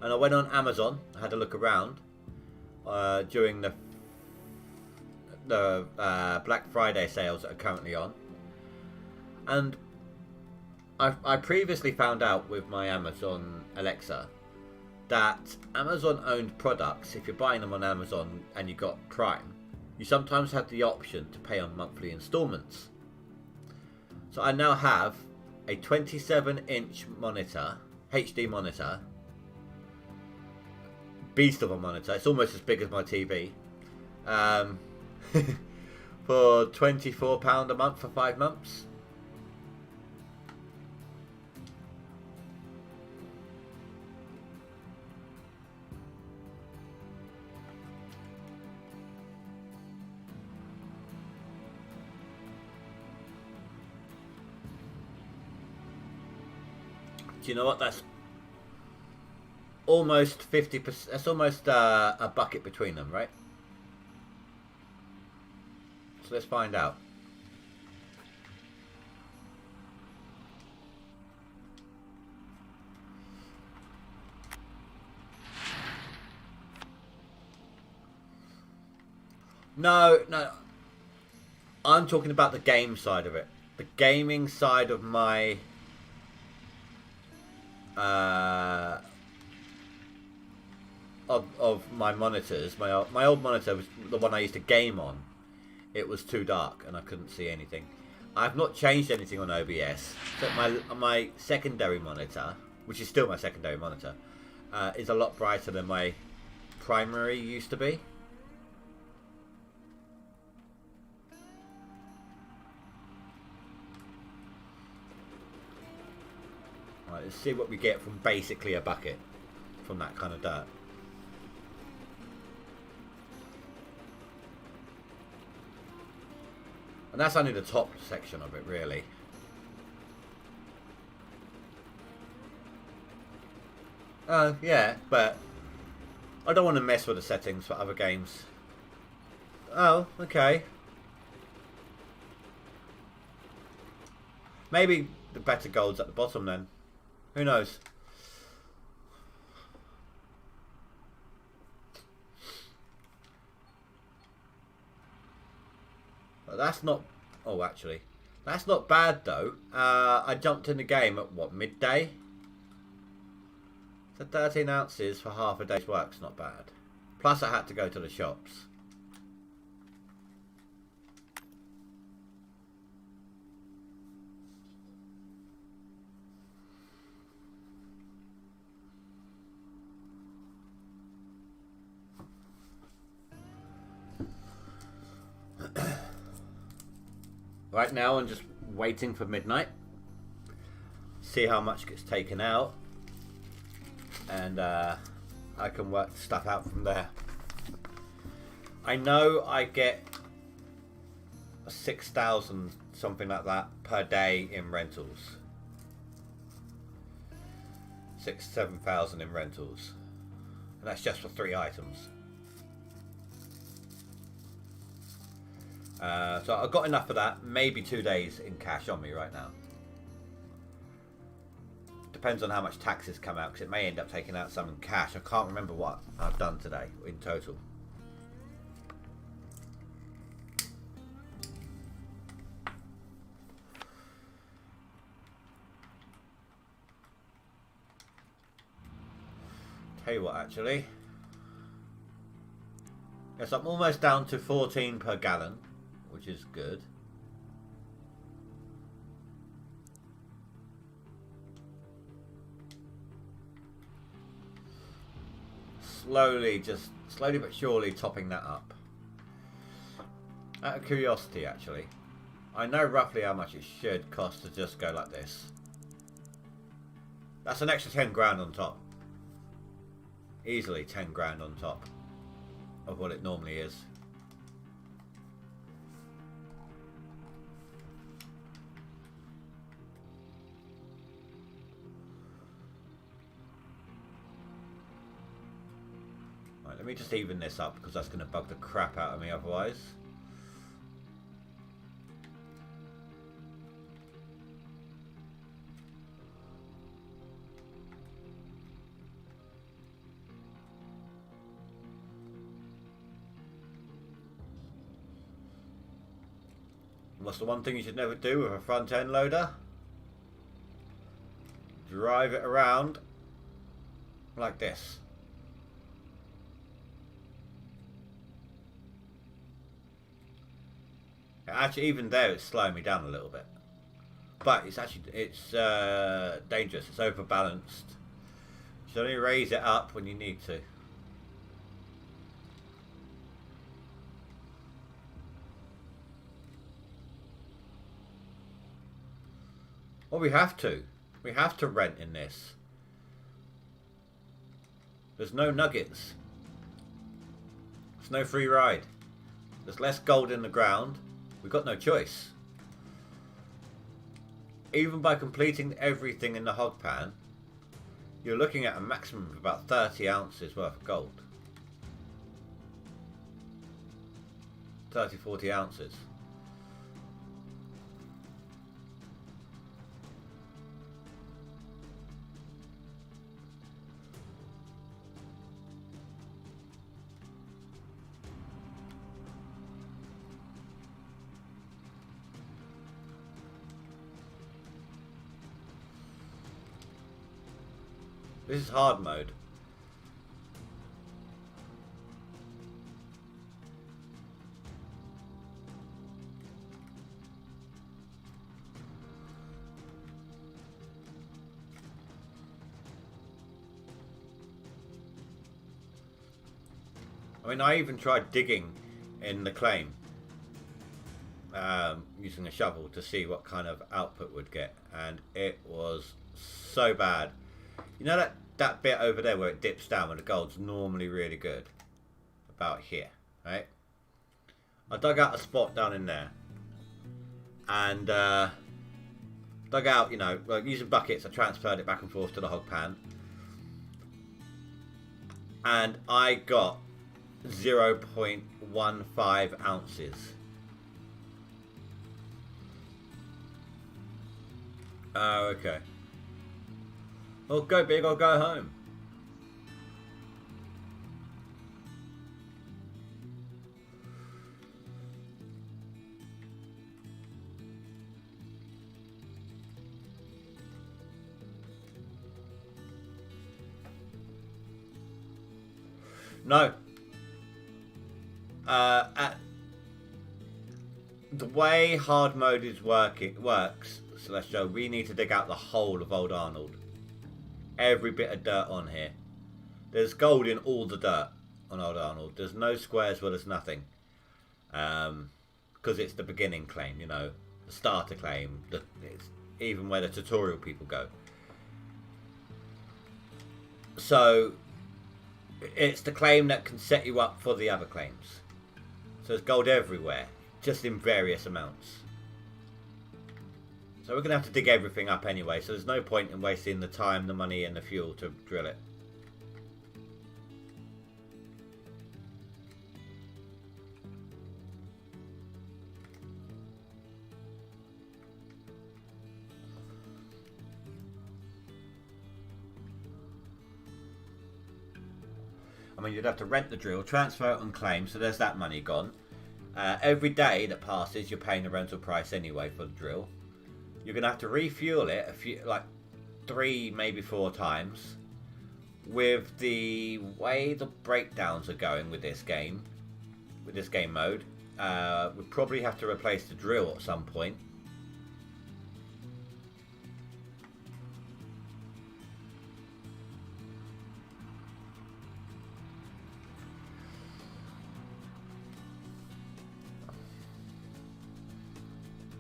And I went on Amazon, I had a look around during the Black Friday sales that are currently on. And I previously found out with my Amazon Alexa that Amazon owned products, if you're buying them on Amazon and you've got Prime, you sometimes have the option to pay on monthly installments. So I now have a 27-inch monitor, HD monitor, beast of a monitor. It's almost as big as my TV. For £24 a month for 5 months. Do you know what? That's almost 50%. That's almost a bucket between them, right? So let's find out. No. I'm talking about the game side of it. The gaming side of my of my monitors, my old monitor was the one I used to game on. It was too dark and I couldn't see anything. I've not changed anything on OBS. So my secondary monitor, which is still my secondary monitor, is a lot brighter than my primary used to be. Right, let's see what we get from basically a bucket from that kind of dirt. And that's only the top section of it, really. Yeah, but I don't want to mess with the settings for other games. Oh, okay. Maybe the better gold's at the bottom then. Who knows? But that's not... Oh, actually. That's not bad, though. I jumped in the game at, what, midday? So 13 ounces for half a day's work's not bad. Plus I had to go to the shops. Right now I'm just waiting for midnight. See how much gets taken out. And I can work stuff out from there. I know I get 6,000 something like that per day in rentals. 6,000-7,000 in rentals, and that's just for 3 items. So I've got enough for that. Maybe 2 days in cash on me right now. Depends on how much taxes come out, because it may end up taking out some in cash. I can't remember what I've done today in total. Tell you what, actually. Yes, I'm almost down to 14 per gallon, which is good. Slowly but surely topping that up. Out of curiosity, actually, I know roughly how much it should cost to just go like this. That's an extra 10 grand on top. Easily 10 grand on top of what it normally is. Right, let me just even this up, because that's going to bug the crap out of me otherwise. What's the one thing you should never do with a front end loader? Drive it around like this. Actually, even there, it's slowing me down a little bit. But it's dangerous. It's overbalanced. You should only raise it up when you need to. Well, we have to. We have to rent in this. There's no nuggets. There's no free ride. There's less gold in the ground. We've got no choice. Even by completing everything in the Hogpan, you're looking at a maximum of about 30 ounces worth of gold. 30, 40 ounces. This is hard mode. I mean, I even tried digging in the claim using a shovel to see what kind of output would get, and it was so bad. You know that bit over there where it dips down where the gold's normally really good? About here, right? I dug out a spot down in there and dug out, you know, like using buckets, I transferred it back and forth to the Hogpan, and I got 0.15 ounces. Oh, okay. Well, go big or go home. No. The way hard mode works, Celestial, we need to dig out the whole of Old Arnold. Every bit of dirt on here. There's gold in all the dirt on Old Arnold. There's no squares where there's nothing. Because it's the beginning claim, you know. The starter claim. It's even where the tutorial people go. So, it's the claim that can set you up for the other claims. So there's gold everywhere. Just in various amounts. So we're going to have to dig everything up anyway, so there's no point in wasting the time, the money and the fuel to drill it. I mean, you'd have to rent the drill, transfer it on claim, so there's that money gone. Every day that passes, you're paying the rental price anyway for the drill. You're going to have to refuel it like 3, maybe 4 times. With the way the breakdowns are going with this game mode, we'll probably have to replace the drill at some point.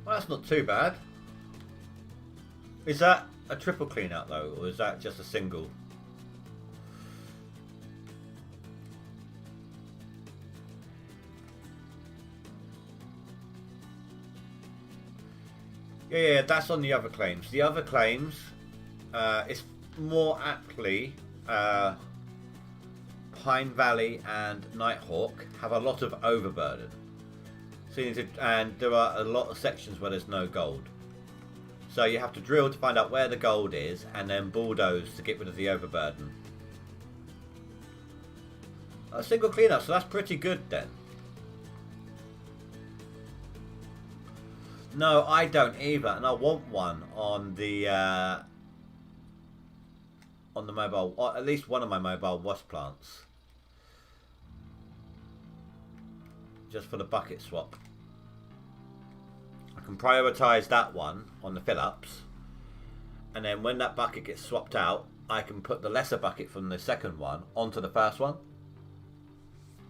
Well, that's not too bad. Is that a triple clean out though, or is that just a single? Yeah, that's on the other claims. The other claims, it's more aptly Pine Valley and Nighthawk have a lot of overburden. So you need to, and there are a lot of sections where there's no gold. So you have to drill to find out where the gold is, and then bulldoze to get rid of the overburden. A single cleanup, so that's pretty good then. No, I don't either, and I want one on the mobile, or at least one of my mobile wasp plants, just for the bucket swap. I can prioritise that one on the fill-ups, and then when that bucket gets swapped out, I can put the lesser bucket from the second one onto the first one,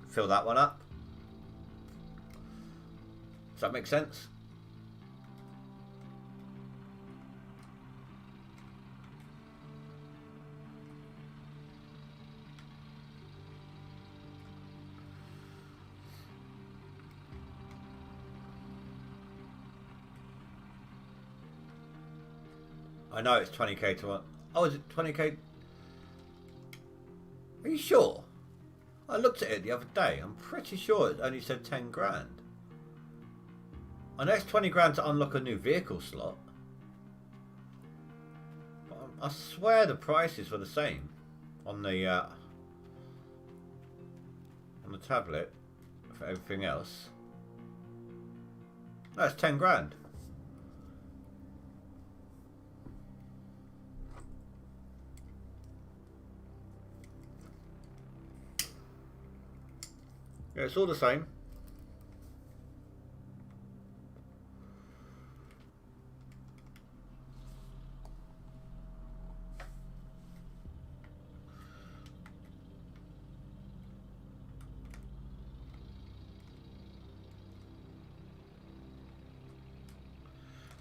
fill that one up. Does that make sense? I know it's 20k to one. Oh, is it 20k? Are you sure? I looked at it the other day. I'm pretty sure it only said 10 grand. I know it's 20 grand to unlock a new vehicle slot. But I swear the prices were the same on the tablet for everything else. No, it's 10 grand. Yeah, it's all the same.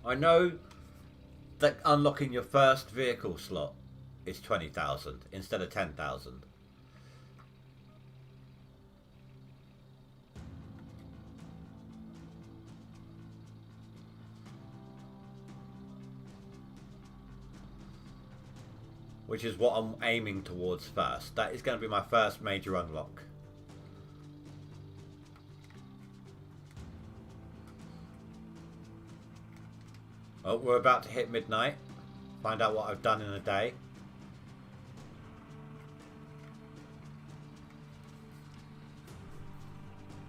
I know that unlocking your first vehicle slot is 20,000 instead of 10,000. Which is what I'm aiming towards first. That is going to be my first major unlock. Oh, we're about to hit midnight. Find out what I've done in a day.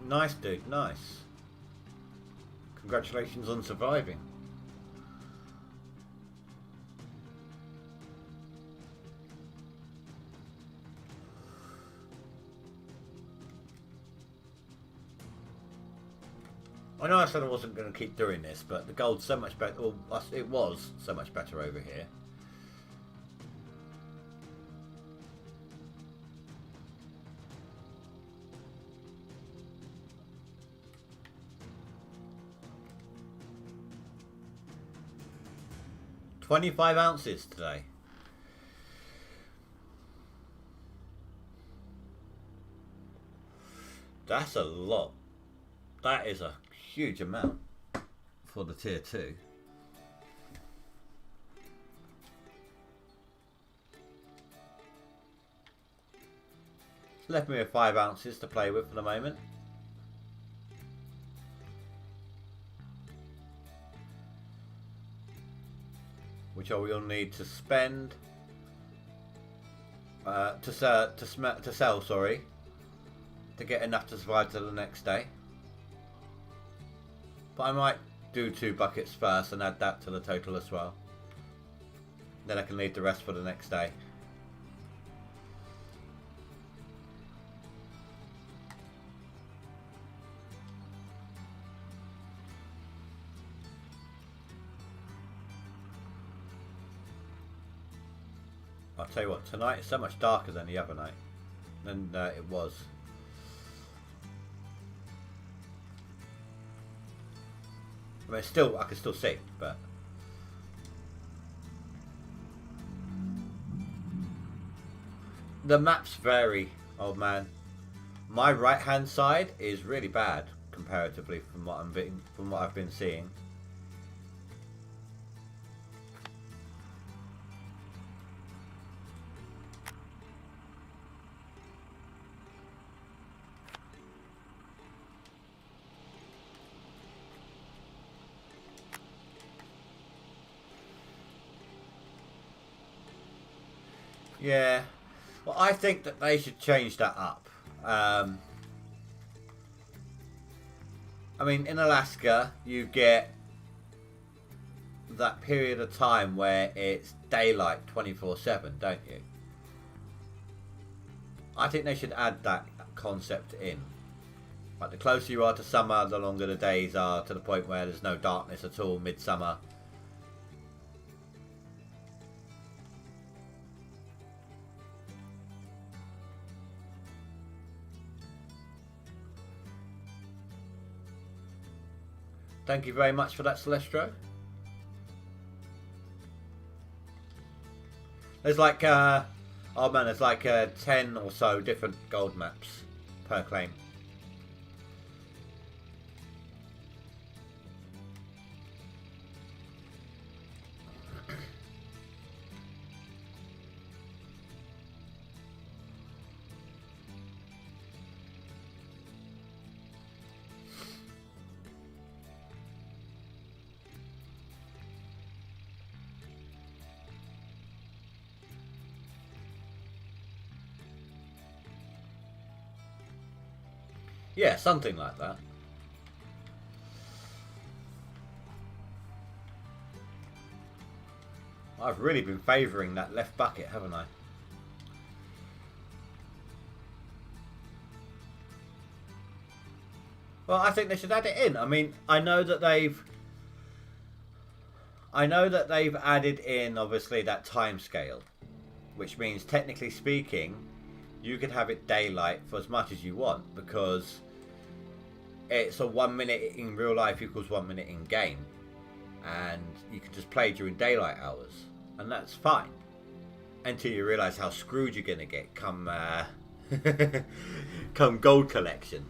Nice, dude. Nice. Congratulations on surviving. I know I said I wasn't going to keep doing this, but the gold's so much better. Well, it was so much better over here. $25 ounces today. That's a lot. That is a huge amount for the tier 2. It's left me with 5 ounces to play with for the moment. Which I will need to spend to sell, sorry, to get enough to survive till the next day. But I might do 2 buckets first and add that to the total as well. Then I can leave the rest for the next day. I'll tell you what, tonight is so much darker than the other night. Than it was. I mean, I can still see, but the maps vary, old man. My right hand side is really bad comparatively from what I've been seeing. Yeah, well, I think that they should change that up. I mean, in Alaska, you get that period of time where it's daylight 24/7, don't you? I think they should add that concept in. Like, the closer you are to summer, the longer the days are, to the point where there's no darkness at all midsummer. Thank you very much for that, Celestro. There's like, oh man, there's like 10 or so different gold maps per claim. Yeah, something like that. I've really been favouring that left bucket, haven't I? Well, I think they should add it in. I mean, I know that they've added in, obviously, that time scale, which means, technically speaking, you could have it daylight for as much as you want, because it's a 1 minute in real life equals 1 minute in game, and you can just play during daylight hours, and that's fine until you realise how screwed you're going to get come come gold collection.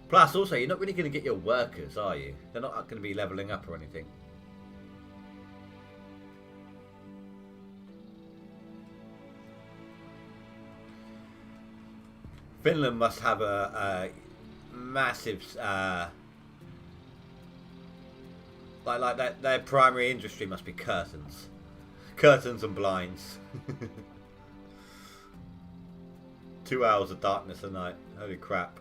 Plus, also, you're not really going to get your workers, are you? They're not going to be levelling up or anything. Finland must have a massive, like that. Their primary industry must be curtains, and blinds. 2 hours of darkness a night. Holy crap!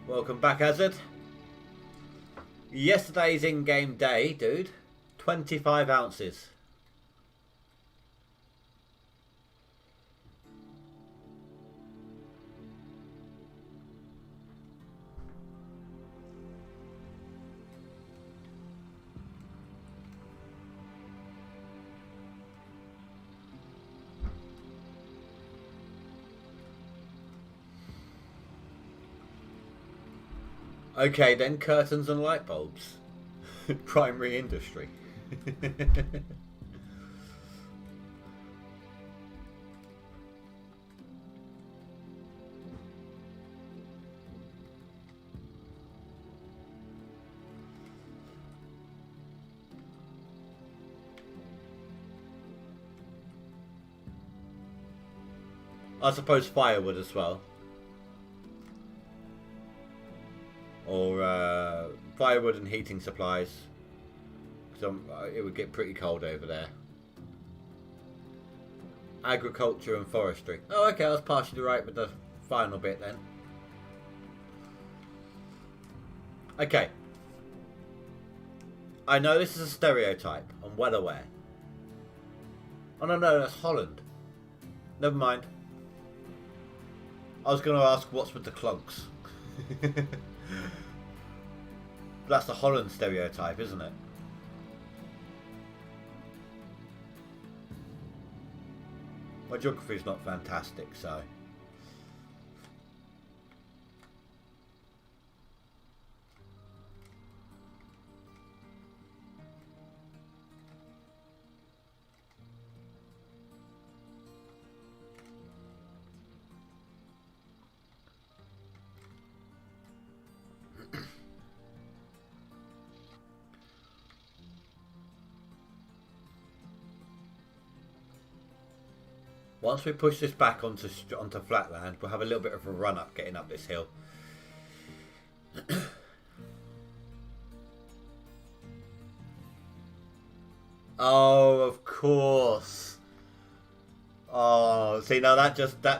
Welcome back, Hazard. Yesterday's in-game day, dude. 25 ounces. Okay, then curtains and light bulbs. Primary industry. I suppose firewood as well. Or firewood and heating supplies, because it would get pretty cold over there. Agriculture and forestry. Oh, okay, I was partially right with the final bit then. Okay. I know this is a stereotype. I'm well aware. Oh no, that's Holland. Never mind. I was going to ask what's with the clogs. That's the Holland stereotype, isn't it? My geography is not fantastic, so... Once we push this back onto flatland, we'll have a little bit of a run up getting up this hill. Oh, of course. Oh, see, now that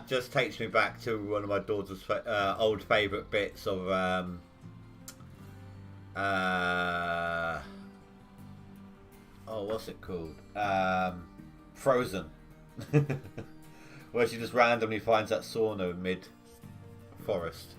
just takes me back to one of my daughter's old favourite bits of oh, what's it called? Frozen. Where she just randomly finds that sauna mid-forest.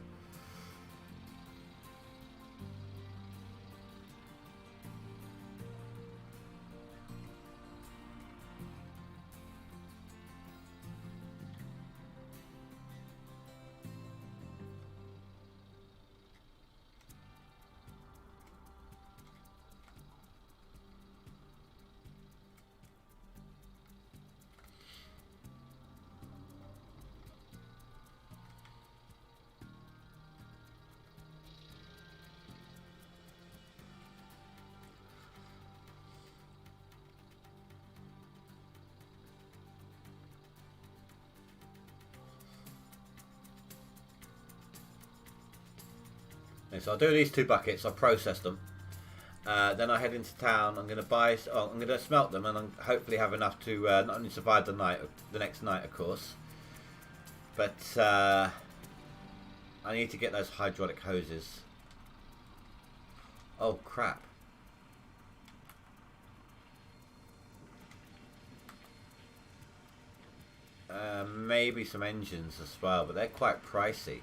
So I'll do these 2 buckets. I'll process them. Then I head into town. I'm going to buy. Oh, I'm going to smelt them, and I'm hopefully have enough to not only survive the next night, of course, but I need to get those hydraulic hoses. Oh crap! Maybe some engines as well, but they're quite pricey.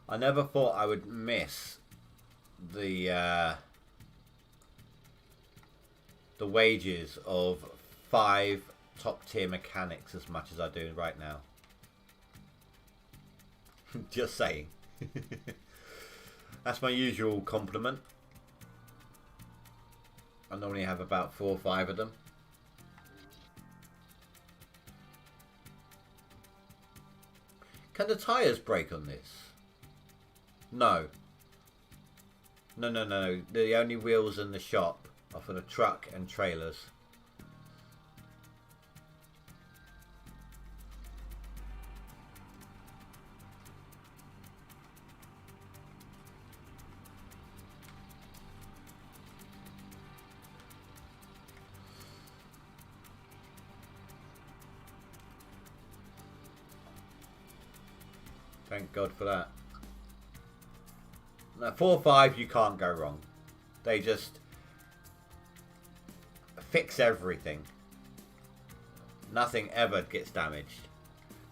I never thought I would miss the wages of 5 top tier mechanics as much as I do right now. Just saying. That's my usual compliment. I normally have about 4 or 5 of them. Can the tyres break on this? No. No. The only wheels in the shop are for the truck and trailers. Thank God for that. Now, 4 or 5, you can't go wrong. They just fix everything. Nothing ever gets damaged.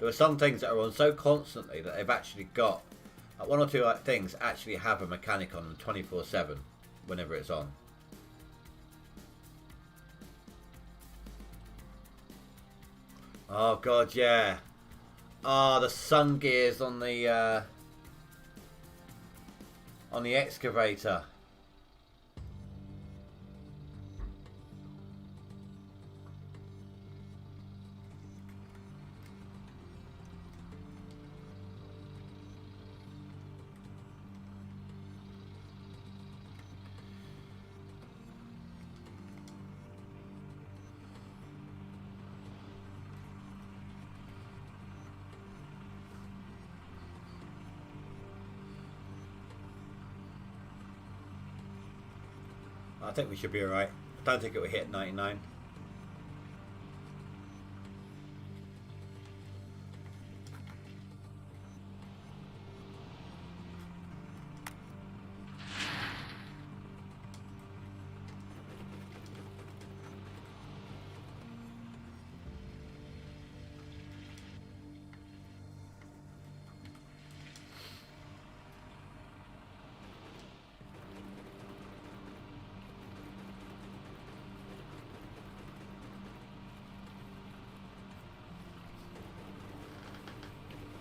There are some things that are on so constantly that they've actually got 1 or 2 things actually have a mechanic on them 24/7 whenever it's on. Oh God, yeah. Ah, the sun gears on the excavator. I think we should be alright. I don't think it will hit 99.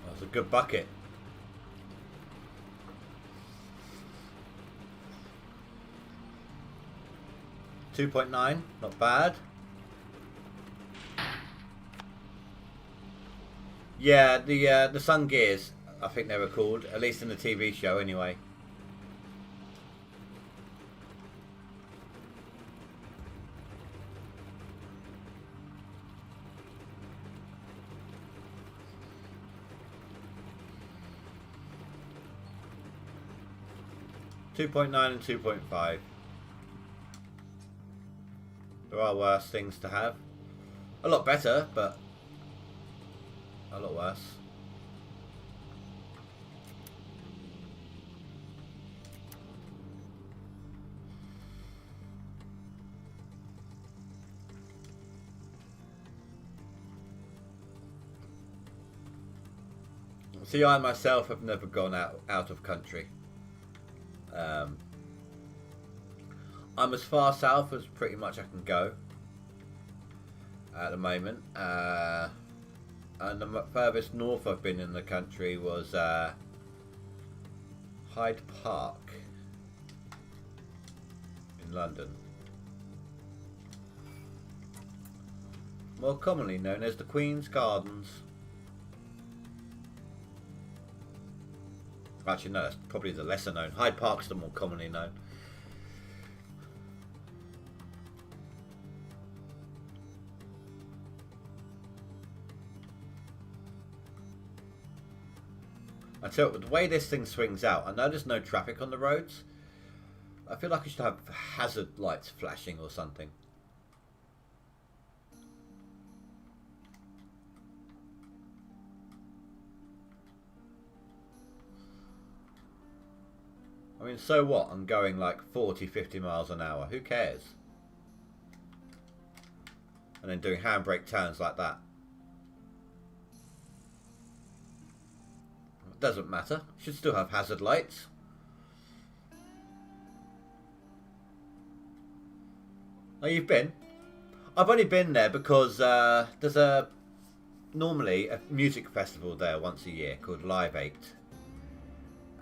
That's a good bucket. $2.9, not bad. Yeah, the sun gears, I think they were called, at least in the TV show anyway. $2.9 and 2.5. There are worse things to have. A lot better, but a lot worse. See, I myself have never gone out of country. I'm as far south as pretty much I can go at the moment, and the furthest north I've been in the country was Hyde Park in London, more commonly known as the Queen's Gardens. Actually, no, that's probably the lesser known. Hyde Park's the more commonly known. I tell you, the way this thing swings out, I know there's no traffic on the roads. I feel like I should have hazard lights flashing or something. I mean, so what? I'm going like 40, 50 miles an hour. Who cares? And then doing handbrake turns like that. doesn't matter. Should still have hazard lights. Oh, you've been? I've only been there because there's normally a music festival there once a year called Live 8.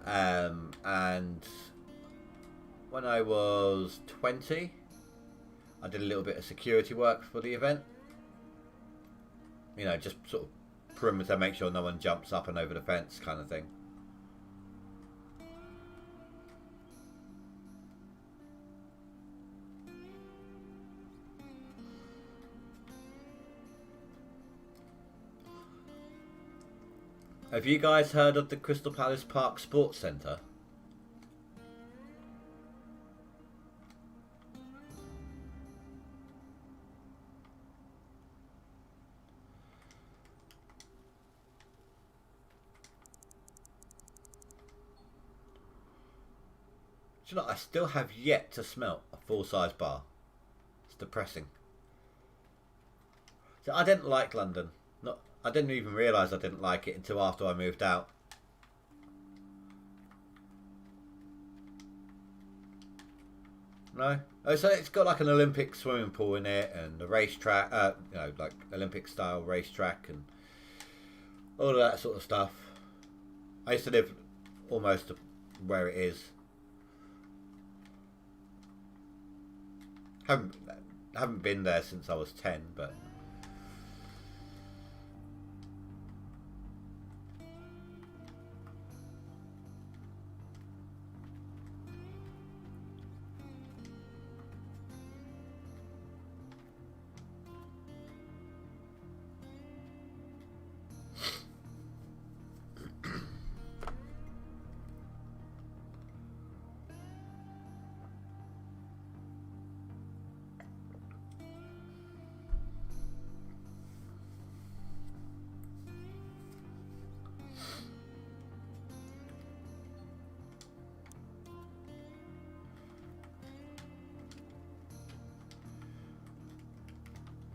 And when I was 20, I did a little bit of security work for the event. You know, just sort of perimeter, make sure no one jumps up and over the fence kind of thing. Have you guys heard of the Crystal Palace Park Sports Centre? Do you know, I still have yet to smell a full-size bar. It's depressing. So I didn't like London. I didn't even realise I didn't like it until after I moved out. No? Oh, so it's got like an Olympic swimming pool in it and a racetrack, you know, like Olympic style racetrack and all of that sort of stuff. I used to live almost where it is. Haven't been there since I was 10, but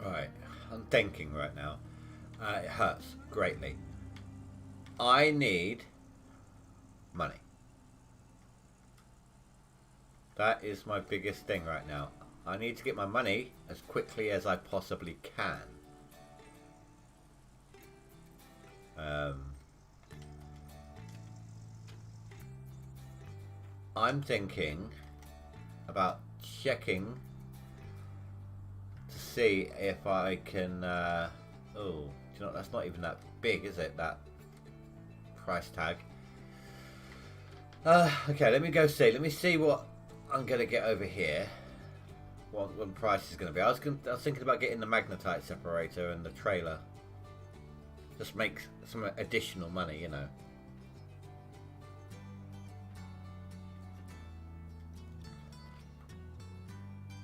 right, I'm thinking right now. It hurts greatly. I need money. That is my biggest thing right now. I need to get my money as quickly as I possibly can. I'm thinking about checking to see if I can oh, do you know, that's not even that big, is it, that price tag? Okay, let me go see. Let me see what I'm gonna get over here. What the price is gonna be. I was thinking about getting the magnetite separator and the trailer. Just make some additional money, you know.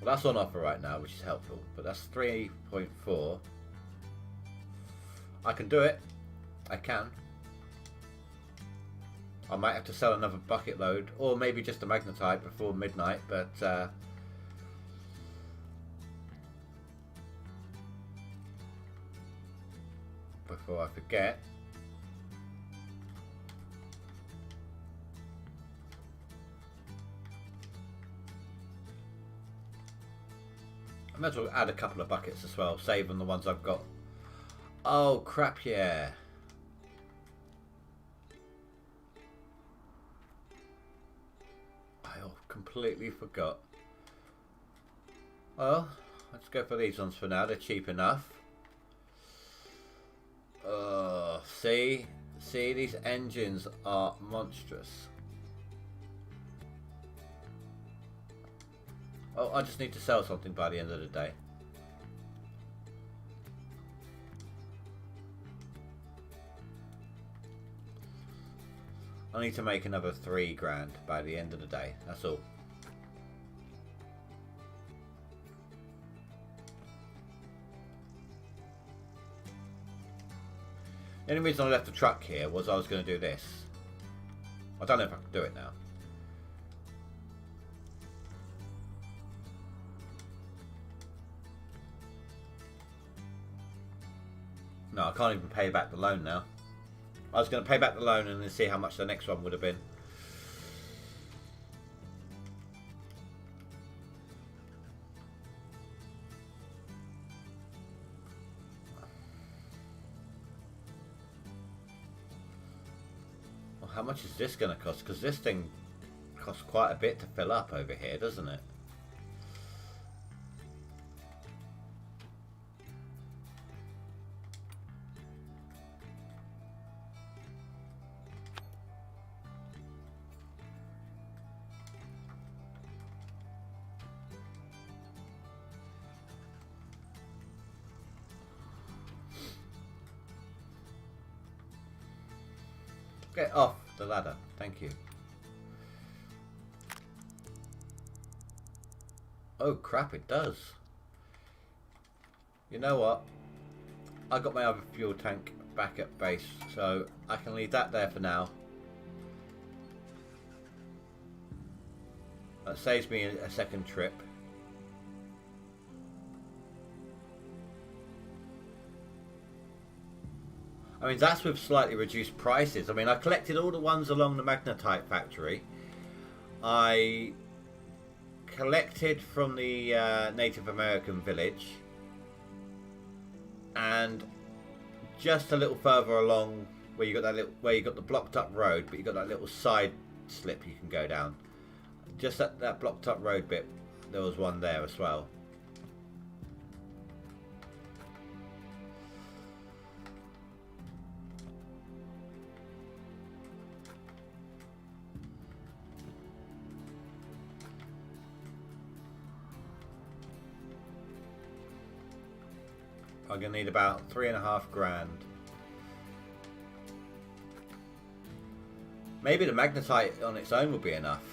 Well, that's on offer right now, which is helpful. But that's 3.4. I can do it. I can. I might have to sell another bucket load, or maybe just a magnetite before midnight, but before I forget, I might as well add a couple of buckets as well, save on the ones I've got. Oh crap, yeah. I completely forgot. Well, let's go for these ones for now, they're cheap enough. See, these engines are monstrous. Oh, I just need to sell something by the end of the day. I need to make another 3 grand by the end of the day, that's all. The only reason I left the truck here was I was going to do this. I don't know if I can do it now. No, I can't even pay back the loan now. I was going to pay back the loan and then see how much the next one would have been. Well, how much is this going to cost? Because this thing costs quite a bit to fill up over here, doesn't it? Get off the ladder, thank you. Oh crap, it does. You know what? I got my other fuel tank back at base, so I can leave that there for now. That saves me a second trip. I mean, that's with slightly reduced prices. I mean, I collected all the ones along the magnetite factory. I collected from the Native American village. And just a little further along where you got that little, where you got the blocked up road, but you got that little side slip you can go down. Just that blocked up road bit, there was one there as well. I'm going to need about $3.5 grand. Maybe the magnetite on its own will be enough.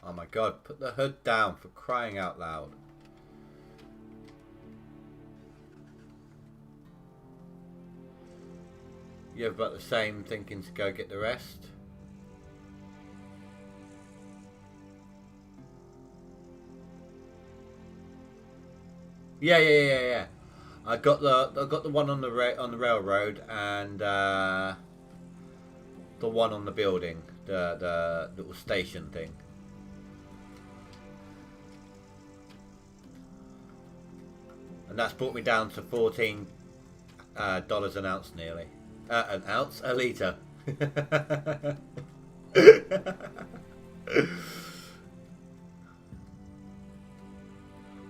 Oh my god, put the hood down, for crying out loud. You have about the same thinking to go get the rest? Yeah. I got the one on the railroad and the one on the building, the little station thing. And that's brought me down to $14 an ounce nearly. An ounce? A litre.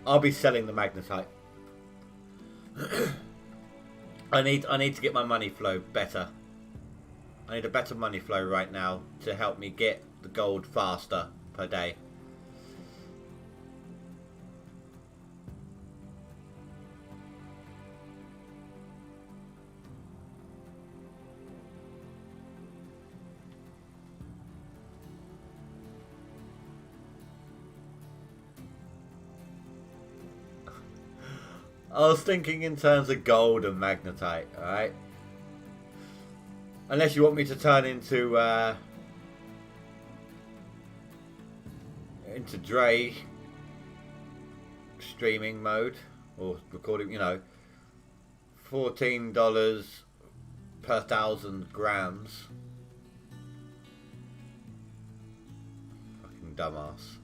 I'll be selling the magnetite. I need to get my money flow better. I need a better money flow right now to help me get the gold faster per day. I was thinking in terms of gold and magnetite, alright? Unless you want me to turn into Dre streaming mode or recording, you know, $14 per 1,000 grams. Fucking dumbass.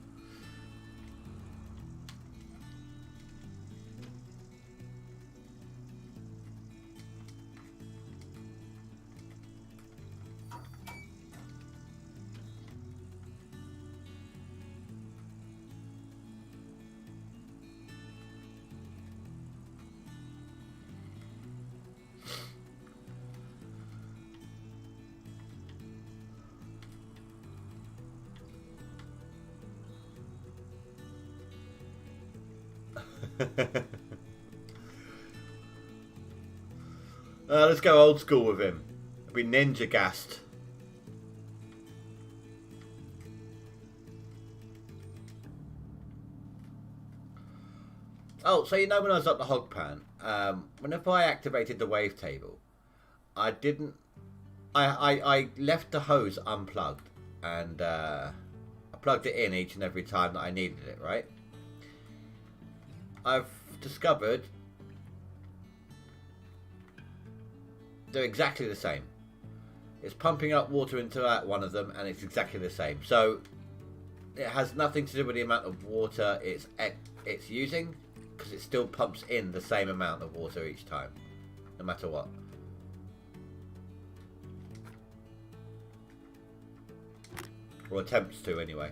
Let's go old school with him. It'll be ninja gassed. Oh, so you know when I was at the Hogpan, whenever I activated the wavetable, I didn't. I left the hose unplugged and I plugged it in each and every time that I needed it, right? I've discovered they're exactly the same. It's pumping up water into that one of them, and it's exactly the same. So it has nothing to do with the amount of water it's using, because it still pumps in the same amount of water each time, no matter what. Or attempts to, anyway.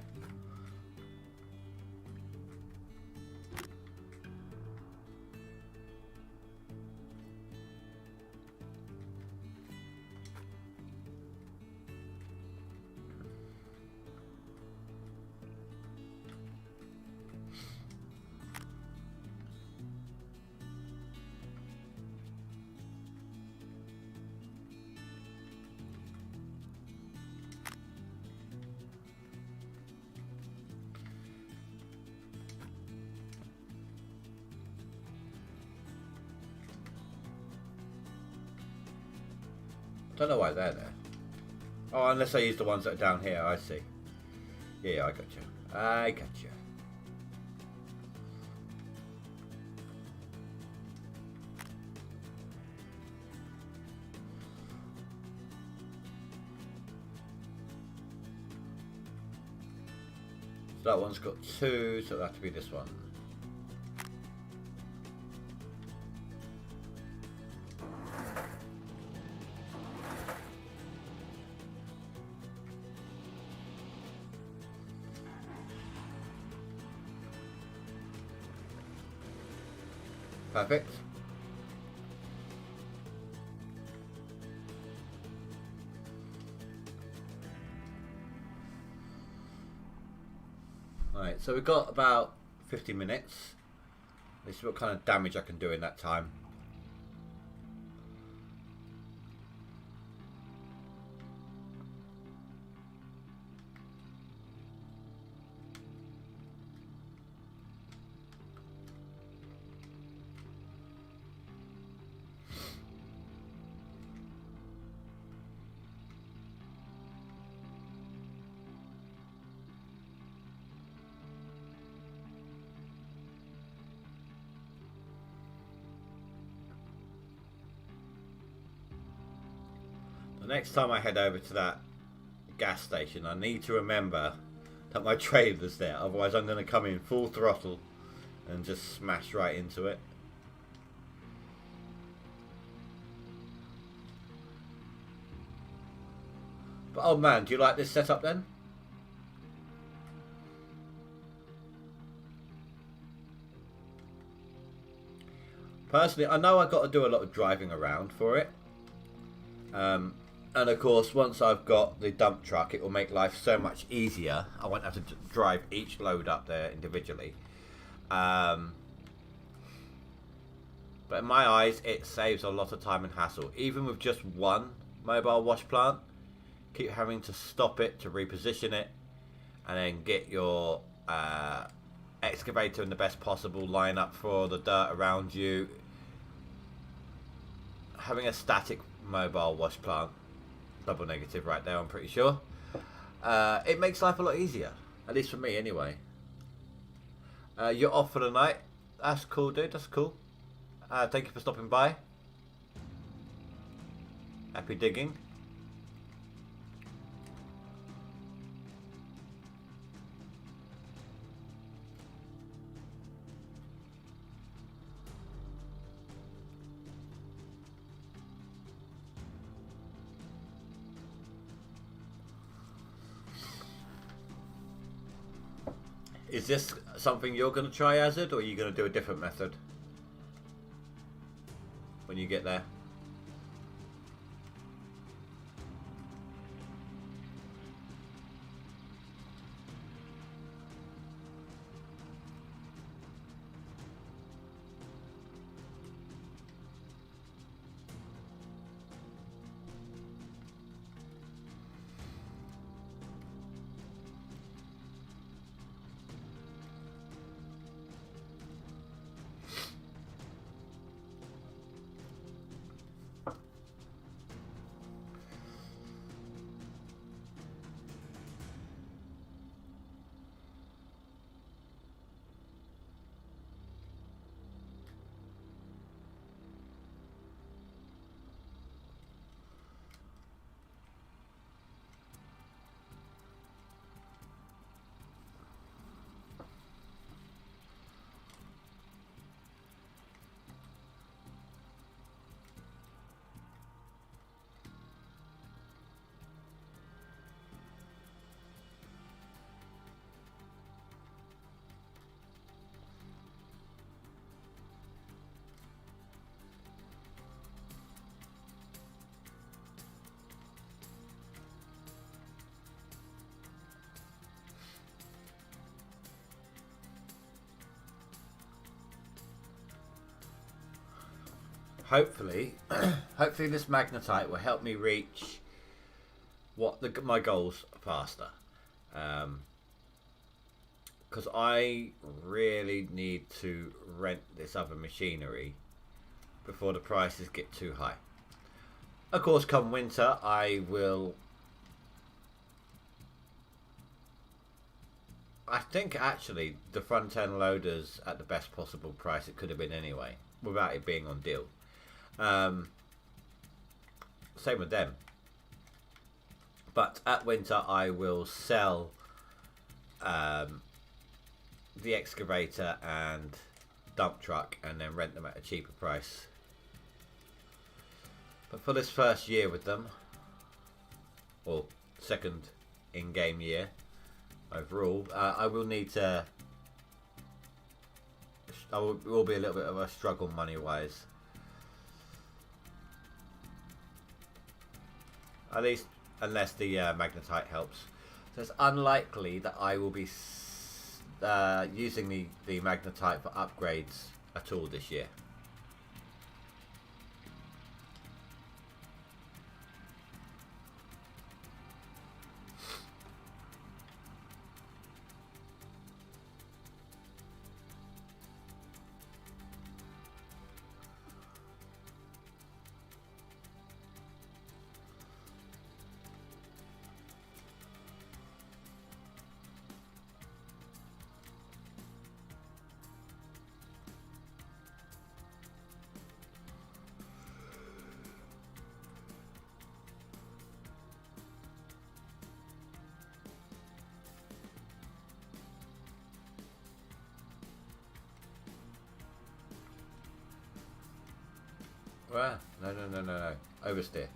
Don't know why they're there. Oh, unless I use the ones that are down here, I see. Yeah, I got you. I got you. So that one's got 2, so it'll have to be this one. Perfect. Alright, so we've got about 50 minutes. Let's see what kind of damage I can do in that time. The next time I head over to that gas station, I need to remember that my trailer's there. Otherwise, I'm going to come in full throttle and just smash right into it. But oh man, do you like this setup then? Personally, I know I've got to do a lot of driving around for it. And of course, once I've got the dump truck, it will make life so much easier. I won't have to drive each load up there individually. But in my eyes, it saves a lot of time and hassle. Even with just one mobile wash plant, keep having to stop it to reposition it, and then get your excavator in the best possible lineup for the dirt around you. Having a static mobile wash plant, double negative right there, I'm pretty sure, it makes life a lot easier, at least for me anyway. You're off for the night. That's cool, dude. That's cool. Thank you for stopping by. Happy digging. Is this something you're going to try, Azad, or are you going to do a different method when you get there? hopefully, hopefully this magnetite will help me reach my goals faster. Because I really need to rent this other machinery before the prices get too high. Of course, come winter, I think actually the front end loaders at the best possible price it could have been anyway, without it being on deal. Same with them. But at winter, I will sell the excavator and dump truck and then rent them at a cheaper price. But for this first year with them, or second in-game year overall, I will need to. It will be a little bit of a struggle money-wise. At least, unless the magnetite helps. So it's unlikely that I will be using the magnetite for upgrades at all this year. Well, no. Oversteer.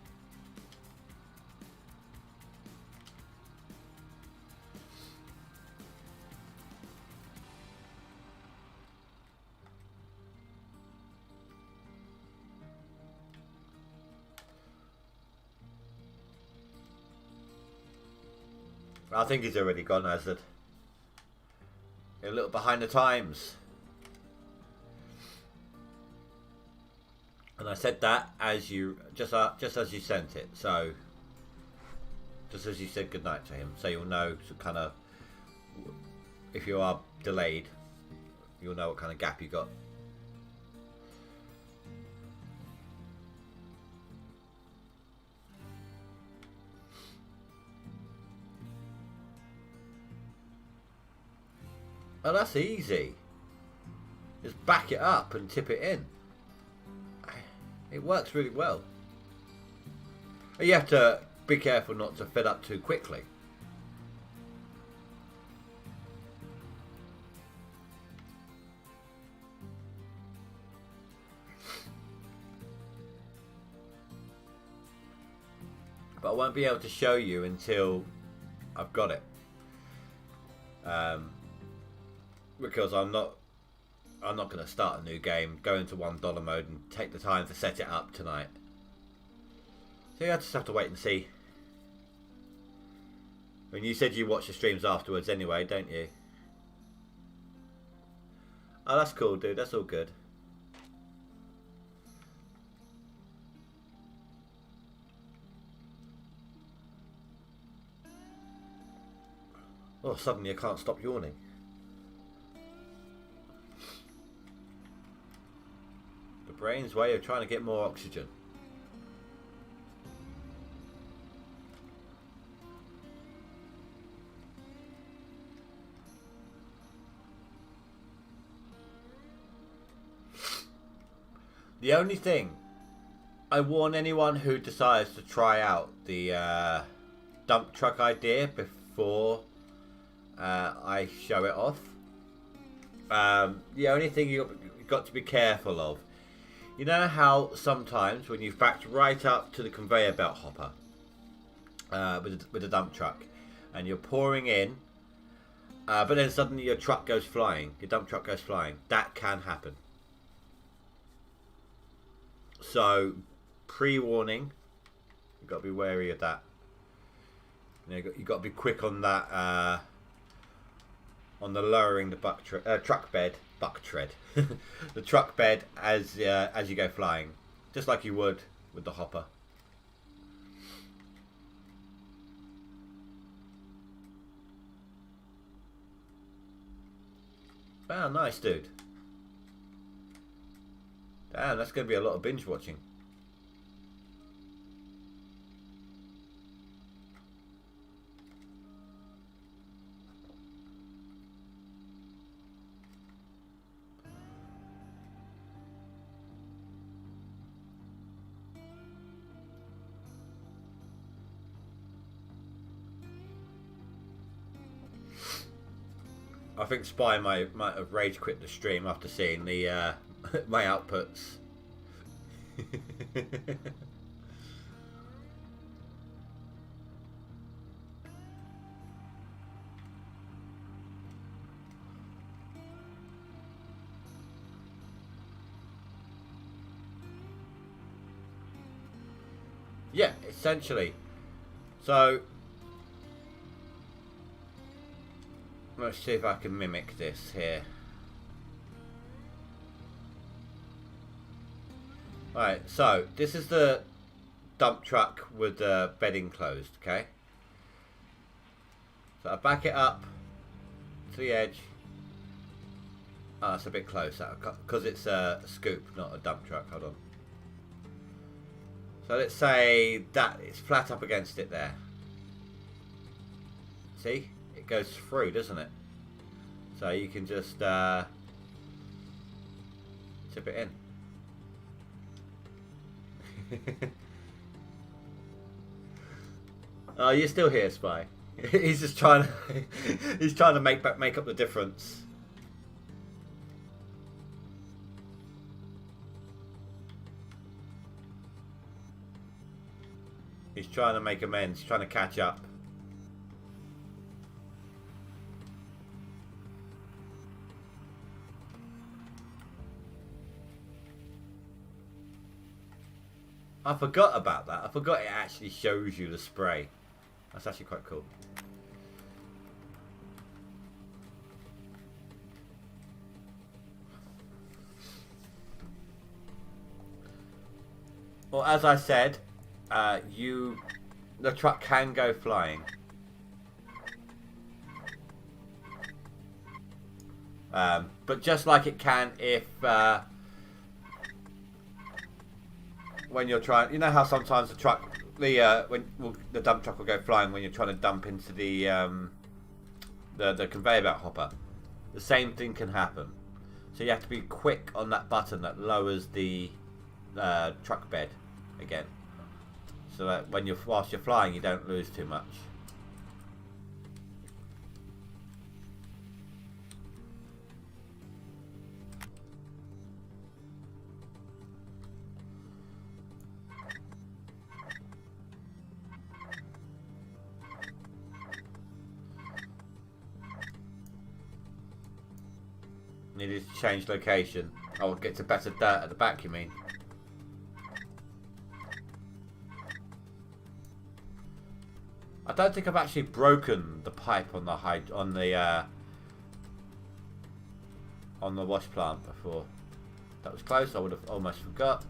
I think he's already gone, Hazard. You're a little behind the times. And I said that as you just as you sent it, so just as you said goodnight to him, so you'll know kind of if you are delayed, you'll know what kind of gap you got. Oh, that's easy. Just back it up and tip it in. It works really well. You have to be careful not to fill up too quickly. But I won't be able to show you until I've got it. Because I'm not going to start a new game, go into $1 mode and take the time to set it up tonight. So yeah, I just have to wait and see. I mean, you said you watch the streams afterwards anyway, don't you? Oh, that's cool, dude. That's all good. Oh, suddenly I can't stop yawning. Brain's way of trying to get more oxygen. The only thing I warn anyone who decides to try out the dump truck idea before I show it off. The only thing you've got to be careful of, you know how sometimes when you've backed right up to the conveyor belt hopper with a dump truck and you're pouring in, but then suddenly your truck goes flying, your dump truck goes flying, that can happen. So, pre-warning, you've got to be wary of that. You've got to be quick on that, on the lowering the truck bed, the truck bed as you go flying. just like you would with the hopper. Wow, nice, dude. Damn, that's going to be a lot of binge watching. I think Spy might have rage quit the stream after seeing the my outputs. Yeah, essentially. So let's see if I can mimic this here. Alright, so this is the dump truck with the bed enclosed, okay? So I back it up to the edge. Oh, that's a bit close, because it's a scoop, not a dump truck. Hold on. So let's say that it's flat up against it there. See? It goes through, doesn't it? So you can just tip it in. Oh, you're still here, Spy. He's just trying to he's trying to make up the difference. He's trying to make amends, trying to catch up. I forgot about that. I forgot it actually shows you the spray. That's actually quite cool. Well, as I said, the truck can go flying. But just like it can if when you're trying, you know how sometimes the truck, the dump truck will go flying when you're trying to dump into the conveyor belt hopper. The same thing can happen. So you have to be quick on that button that lowers the truck bed again, so that whilst you're flying, you don't lose too much. Needed to change location. Oh, get to better dirt at the back, you mean? I don't think I've actually broken the pipe on the wash plant before. That was close. I would have almost forgot.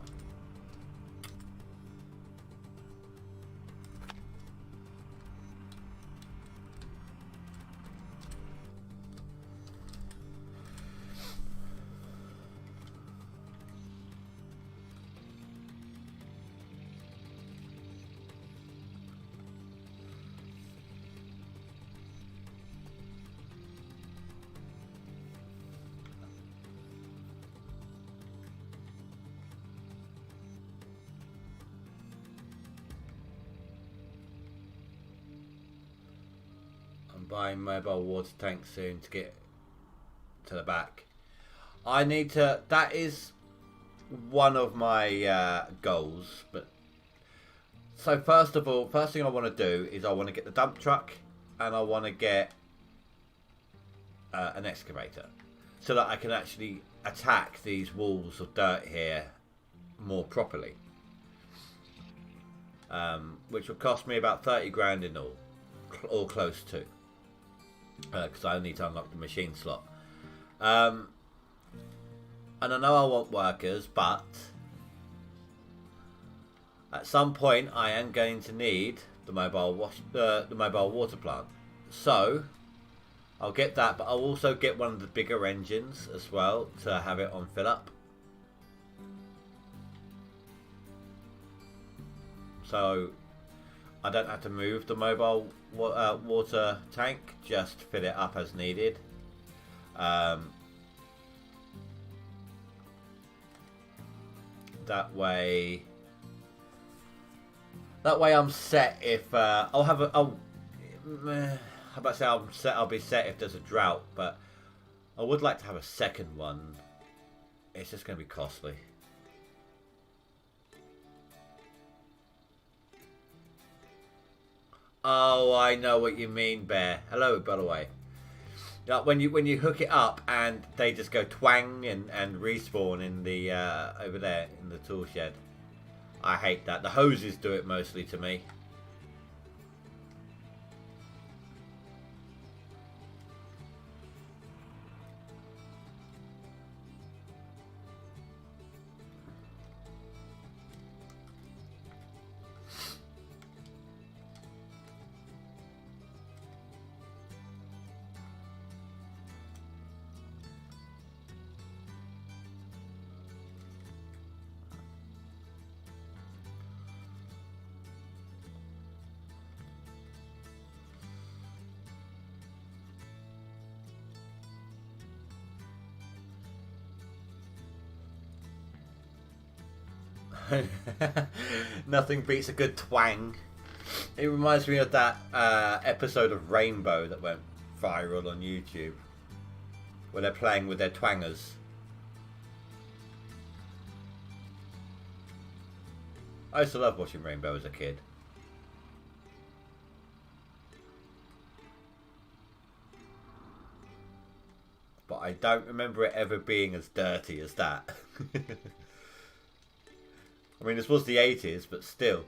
Buying mobile water tank soon to get to the back. I need to. That is one of my goals. But so first of all, first thing I want to do is I want to get the dump truck and I want to get an excavator so that I can actually attack these walls of dirt here more properly. Which will cost me about 30 grand in all, or close to. Because I need to unlock the machine slot. And I know I want workers, but At some point, I am going to need the mobile water plant. So I'll get that, but I'll also get one of the bigger engines as well to have it on fill up. So I don't have to move the mobile water tank, just fill it up as needed. That way I'm set if I'll have a how about say I'll be set if there's a drought, but I would like to have a second one. It's just going to be costly. Oh, I know what you mean, Bear. Hello, by the way. When you hook it up and they just go twang and respawn in the over there in the tool shed. I hate that. The hoses do it mostly to me. Nothing beats a good twang. It reminds me of that episode of Rainbow that went viral on YouTube, where they're playing with their twangers. I used to love watching Rainbow as a kid. But I don't remember it ever being as dirty as that. I mean, this was the 80s, but still.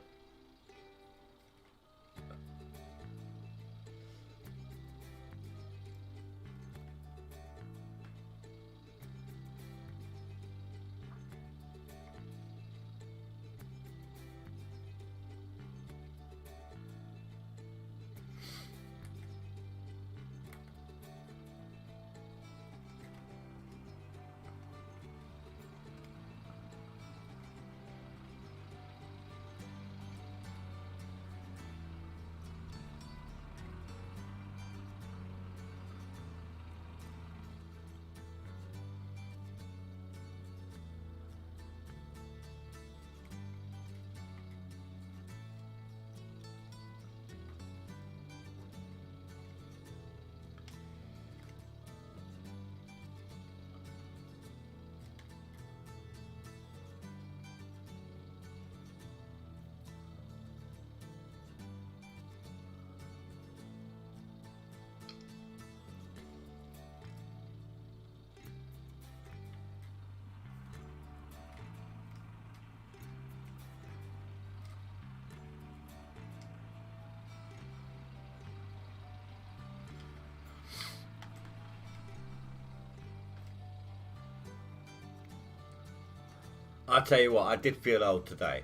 I'll tell you what, I did feel old today,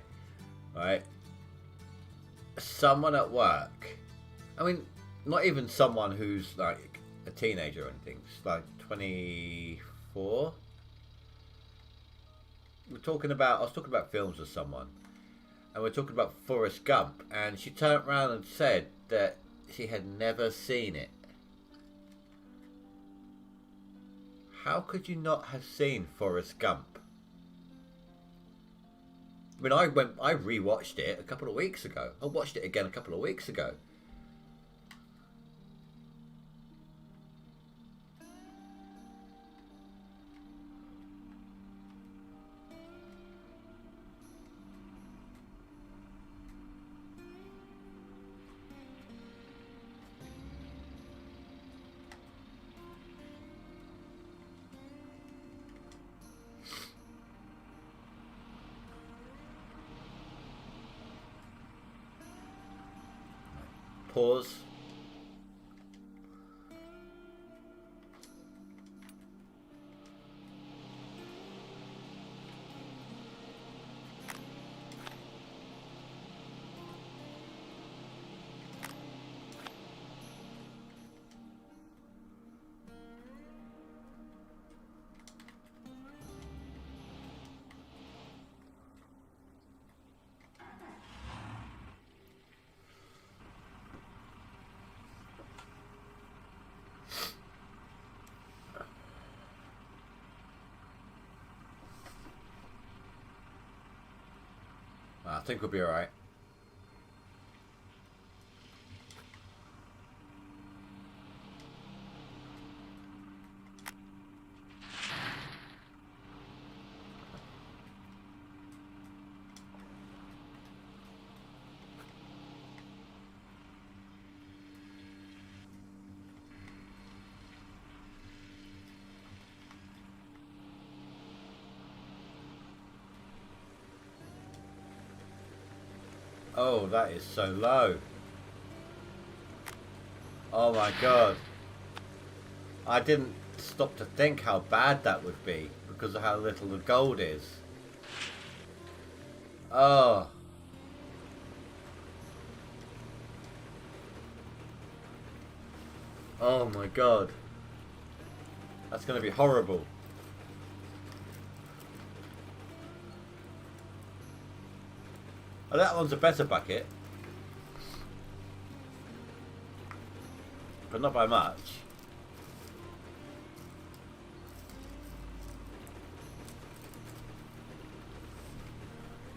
right? Someone at work, I mean, not even someone who's like a teenager or anything, it's like 24. I was talking about films with someone, and we're talking about Forrest Gump, and she turned around and said that she had never seen it. How could you not have seen Forrest Gump? I mean, I rewatched it a couple of weeks ago. I watched it again a couple of weeks ago. Pause. think we'll be alright. Oh, that is so low. Oh my god. I didn't stop to think how bad that would be because of how little the gold is. Oh. Oh my god. That's going to be horrible. Oh, that one's a better bucket. But not by much.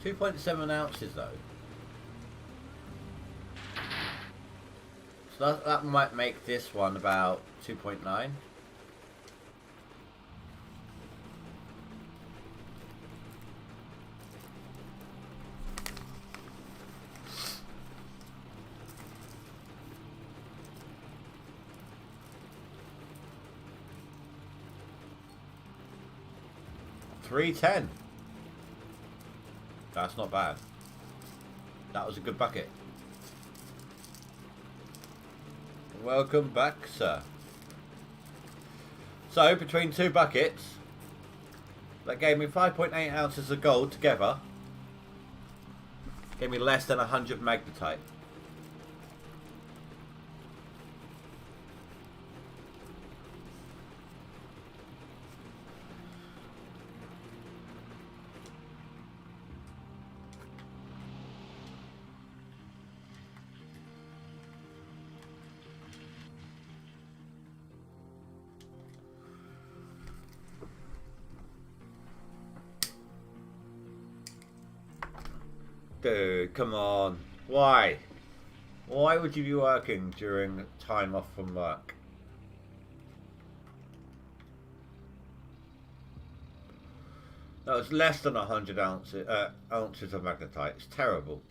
.7 ounces though. So that might make this one about 2.9. $3.10. That's not bad. That was a good bucket. Welcome back, sir. So, between two buckets, that gave me 5.8 ounces of gold together. Gave me less than 100 magnetite. Dude, come on. Why? Why would you be working during time off from work? That was less than 100 ounces of magnetite. It's terrible.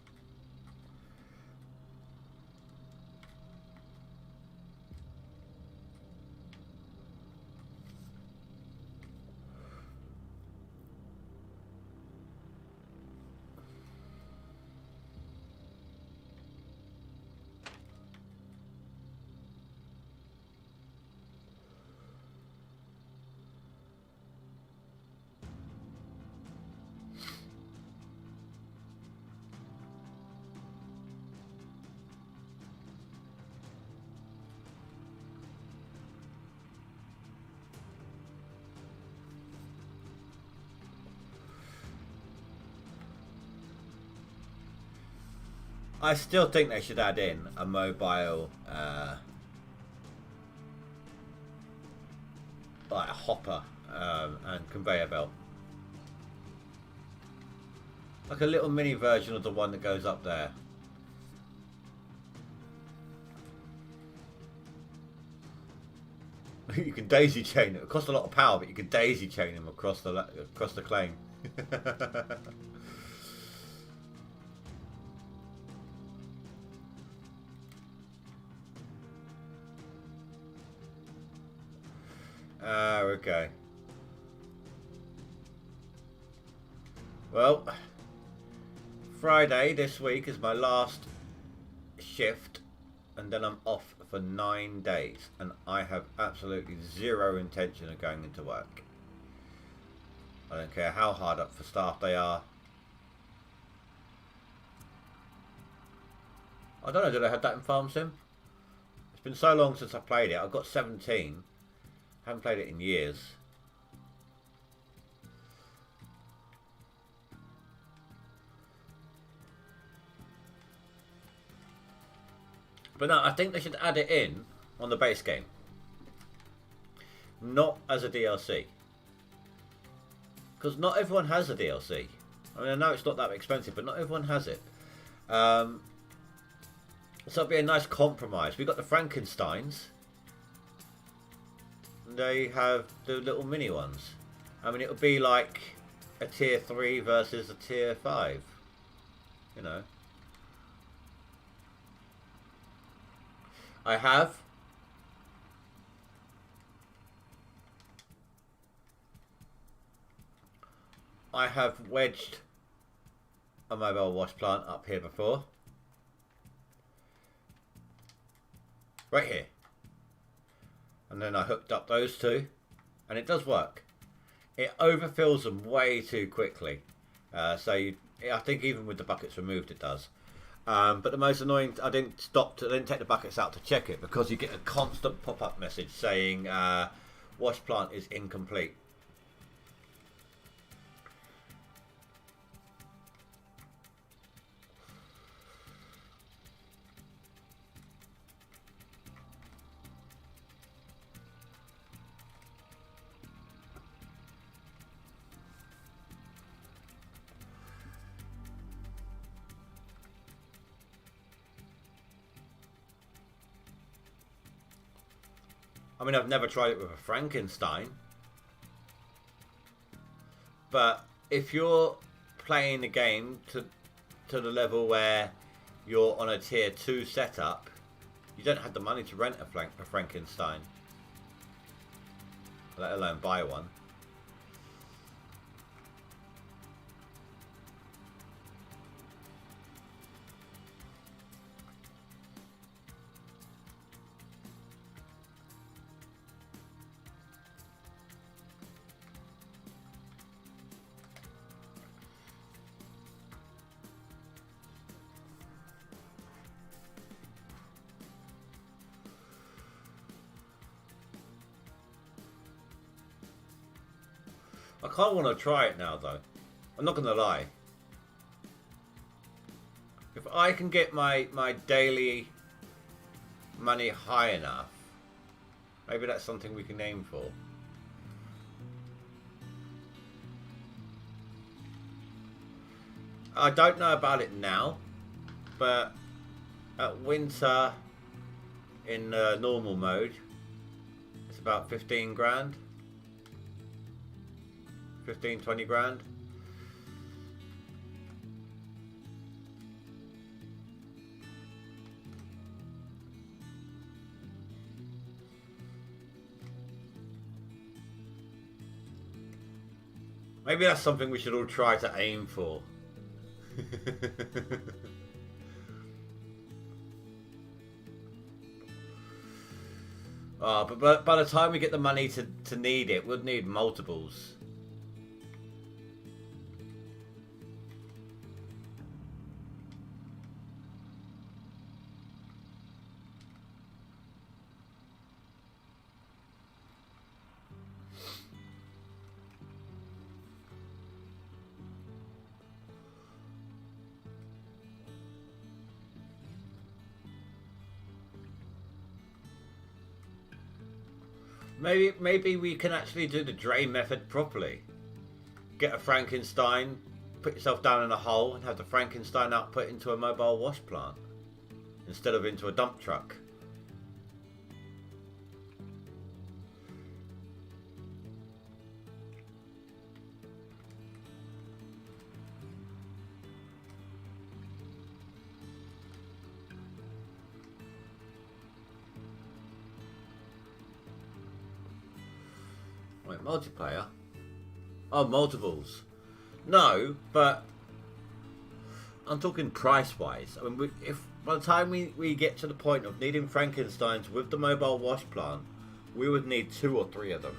I still think they should add in a mobile, like a hopper and conveyor belt. Like a little mini version of the one that goes up there. You can daisy chain it. It costs a lot of power, but you can daisy chain them across the claim. Okay. Well, Friday this week is my last shift, and then I'm off for 9 days, and I have absolutely zero intention of going into work. I don't care how hard up for staff they are. I don't know, did I have that in Farm Sim? It's been so long since I played it. I've got 17. Haven't played it in years. But no, I think they should add it in on the base game. Not as a DLC. Because not everyone has a DLC. I mean, I know it's not that expensive, but not everyone has it. So it'd be a nice compromise. We got the Frankensteins. They have the little mini ones. I mean, it would be like a tier 3 versus a tier 5. You know. I have wedged a mobile wash plant up here before. Right here. And then I hooked up those two. And it does work. It overfills them way too quickly. I think even with the buckets removed it does. But the most annoying, I didn't take the buckets out to check it because you get a constant pop-up message saying wash plant is incomplete. I mean, I've never tried it with a Frankenstein. But if you're playing the game to the level where you're on a tier 2 setup, you don't have the money to rent a Frankenstein. Let alone buy one. I kind of want to try it now, though. I'm not going to lie. If I can get my daily money high enough, maybe that's something we can aim for. I don't know about it now, but at winter in normal mode, it's about 15 grand. 15, 20 grand. Maybe that's something we should all try to aim for. But by the time we get the money to need it, we'll need multiples. Maybe we can actually do the drain method properly. Get a Frankenstein, put yourself down in a hole and have the Frankenstein output into a mobile wash plant instead of into a dump truck. Wait, multiplayer? Oh, multiples. No, but I'm talking price-wise. I mean, if by the time we get to the point of needing Frankensteins with the mobile wash plant, we would need 2 or 3 of them.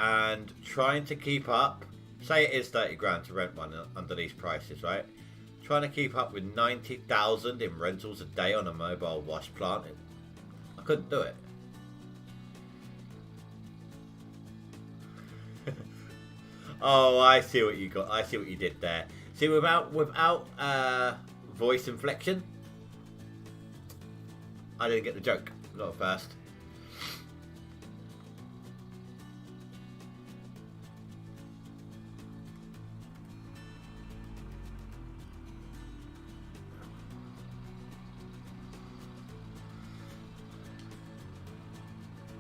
And trying to keep up, say it is 30 grand to rent one under these prices, right? Trying to keep up with 90,000 in rentals a day on a mobile wash plant, I couldn't do it. Oh, I see what you got. I see what you did there. See, without voice inflection, I didn't get the joke. Not at first.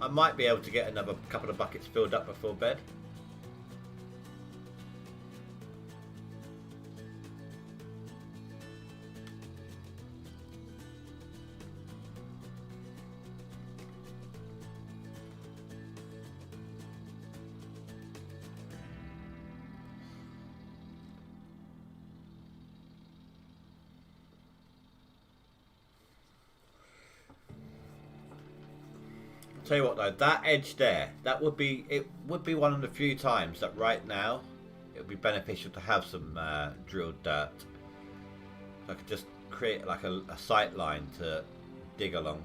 I might be able to get another couple of buckets filled up before bed. Tell you what though, that edge there, it would be one of the few times that right now it would be beneficial to have some drilled dirt. So I could just create like a sight line to dig along.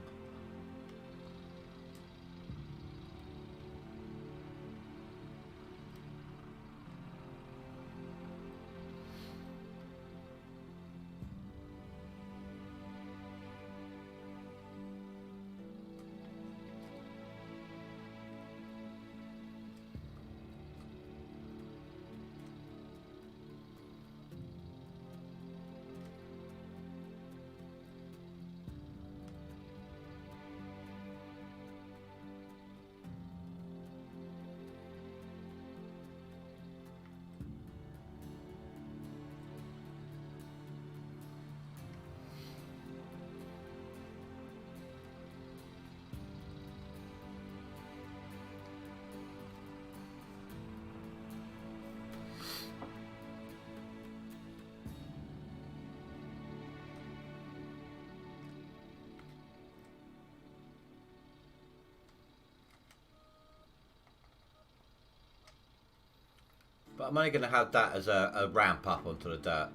But I'm only going to have that as a ramp up onto the dirt.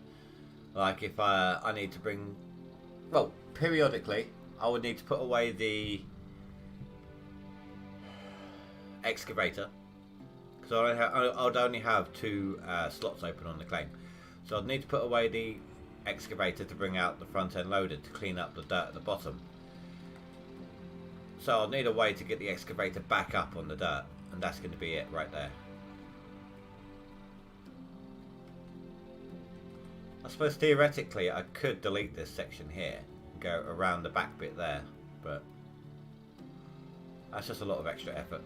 Like if I need to bring... Well, periodically, I would need to put away the excavator. Because I would only have 2 slots open on the claim. So I'd need to put away the excavator to bring out the front end loader to clean up the dirt at the bottom. So I'll need a way to get the excavator back up on the dirt. And that's going to be it right there. I suppose theoretically I could delete this section here and go around the back bit there, but that's just a lot of extra effort.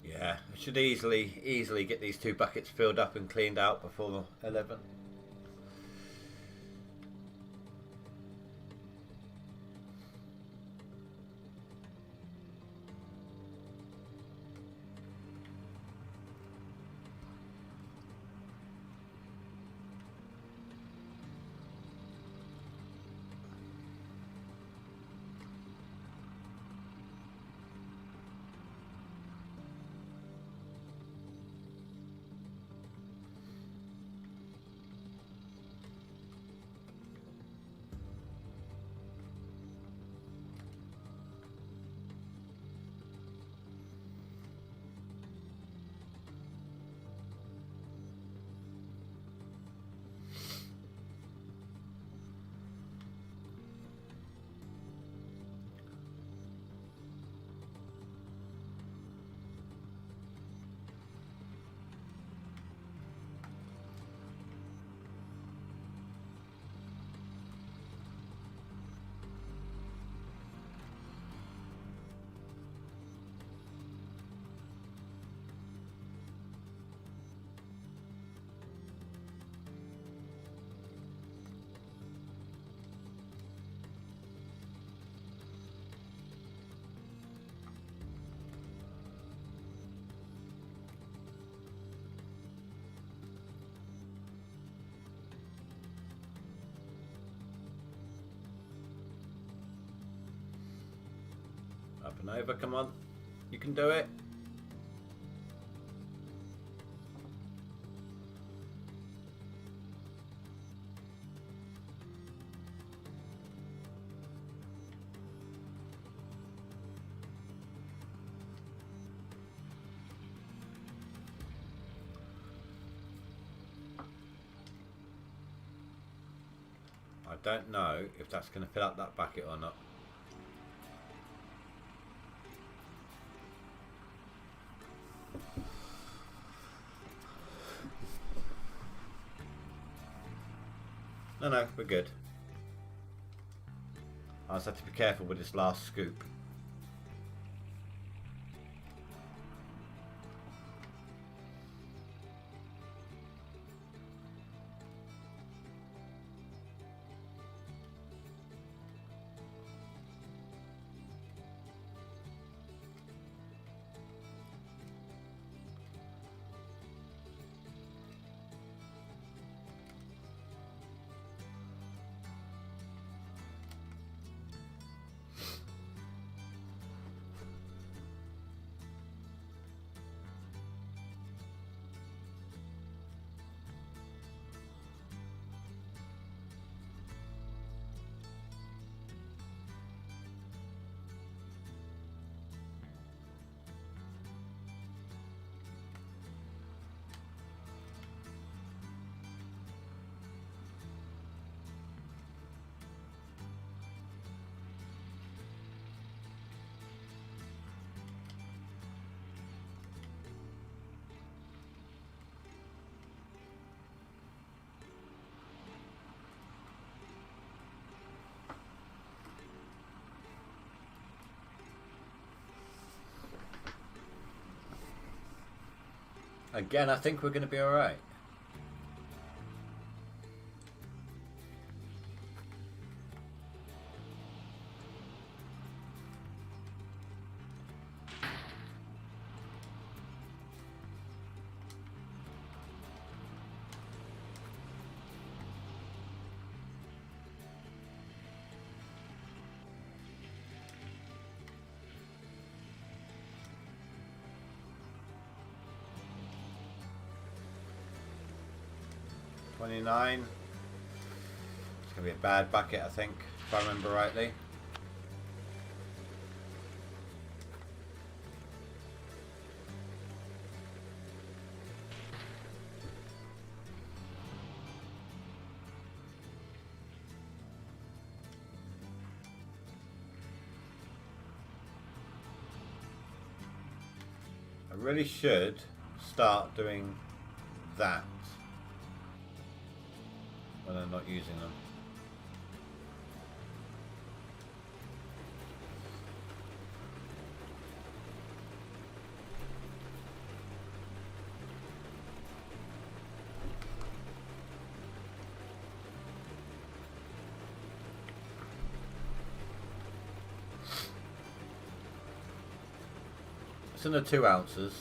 Yeah, I should easily get these 2 buckets filled up and cleaned out before 11. Up and over, come on. You can do it. I don't know if that's going to fill up that bucket or not. No, we're good. I just have to be careful with this last scoop. Again, I think we're going to be alright. $29. It's going to be a bad bucket, I think, if I remember rightly. I really should start doing that when I'm not using them. It's in the 2 ounces.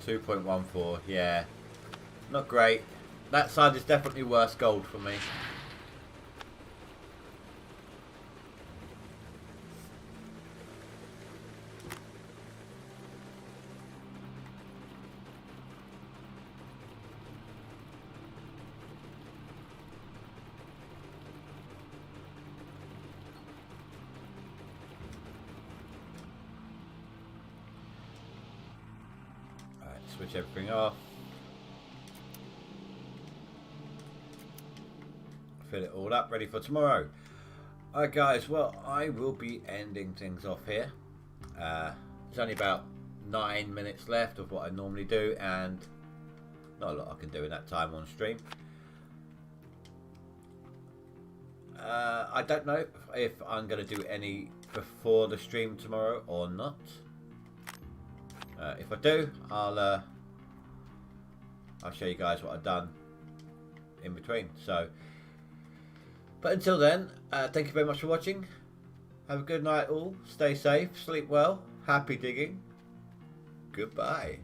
$2.14, yeah. Not great. That side is definitely worse gold for me. Switch everything off. Fill it all up, ready for tomorrow. Alright guys, well I will be ending things off here. There's only about 9 minutes left of what I normally do and not a lot I can do in that time on stream. I don't know if I'm going to do any before the stream tomorrow or not. If I do, I'll show you guys what I've done in between. So, but until then, thank you very much for watching. Have a good night all. Stay safe, sleep well, happy digging. Goodbye.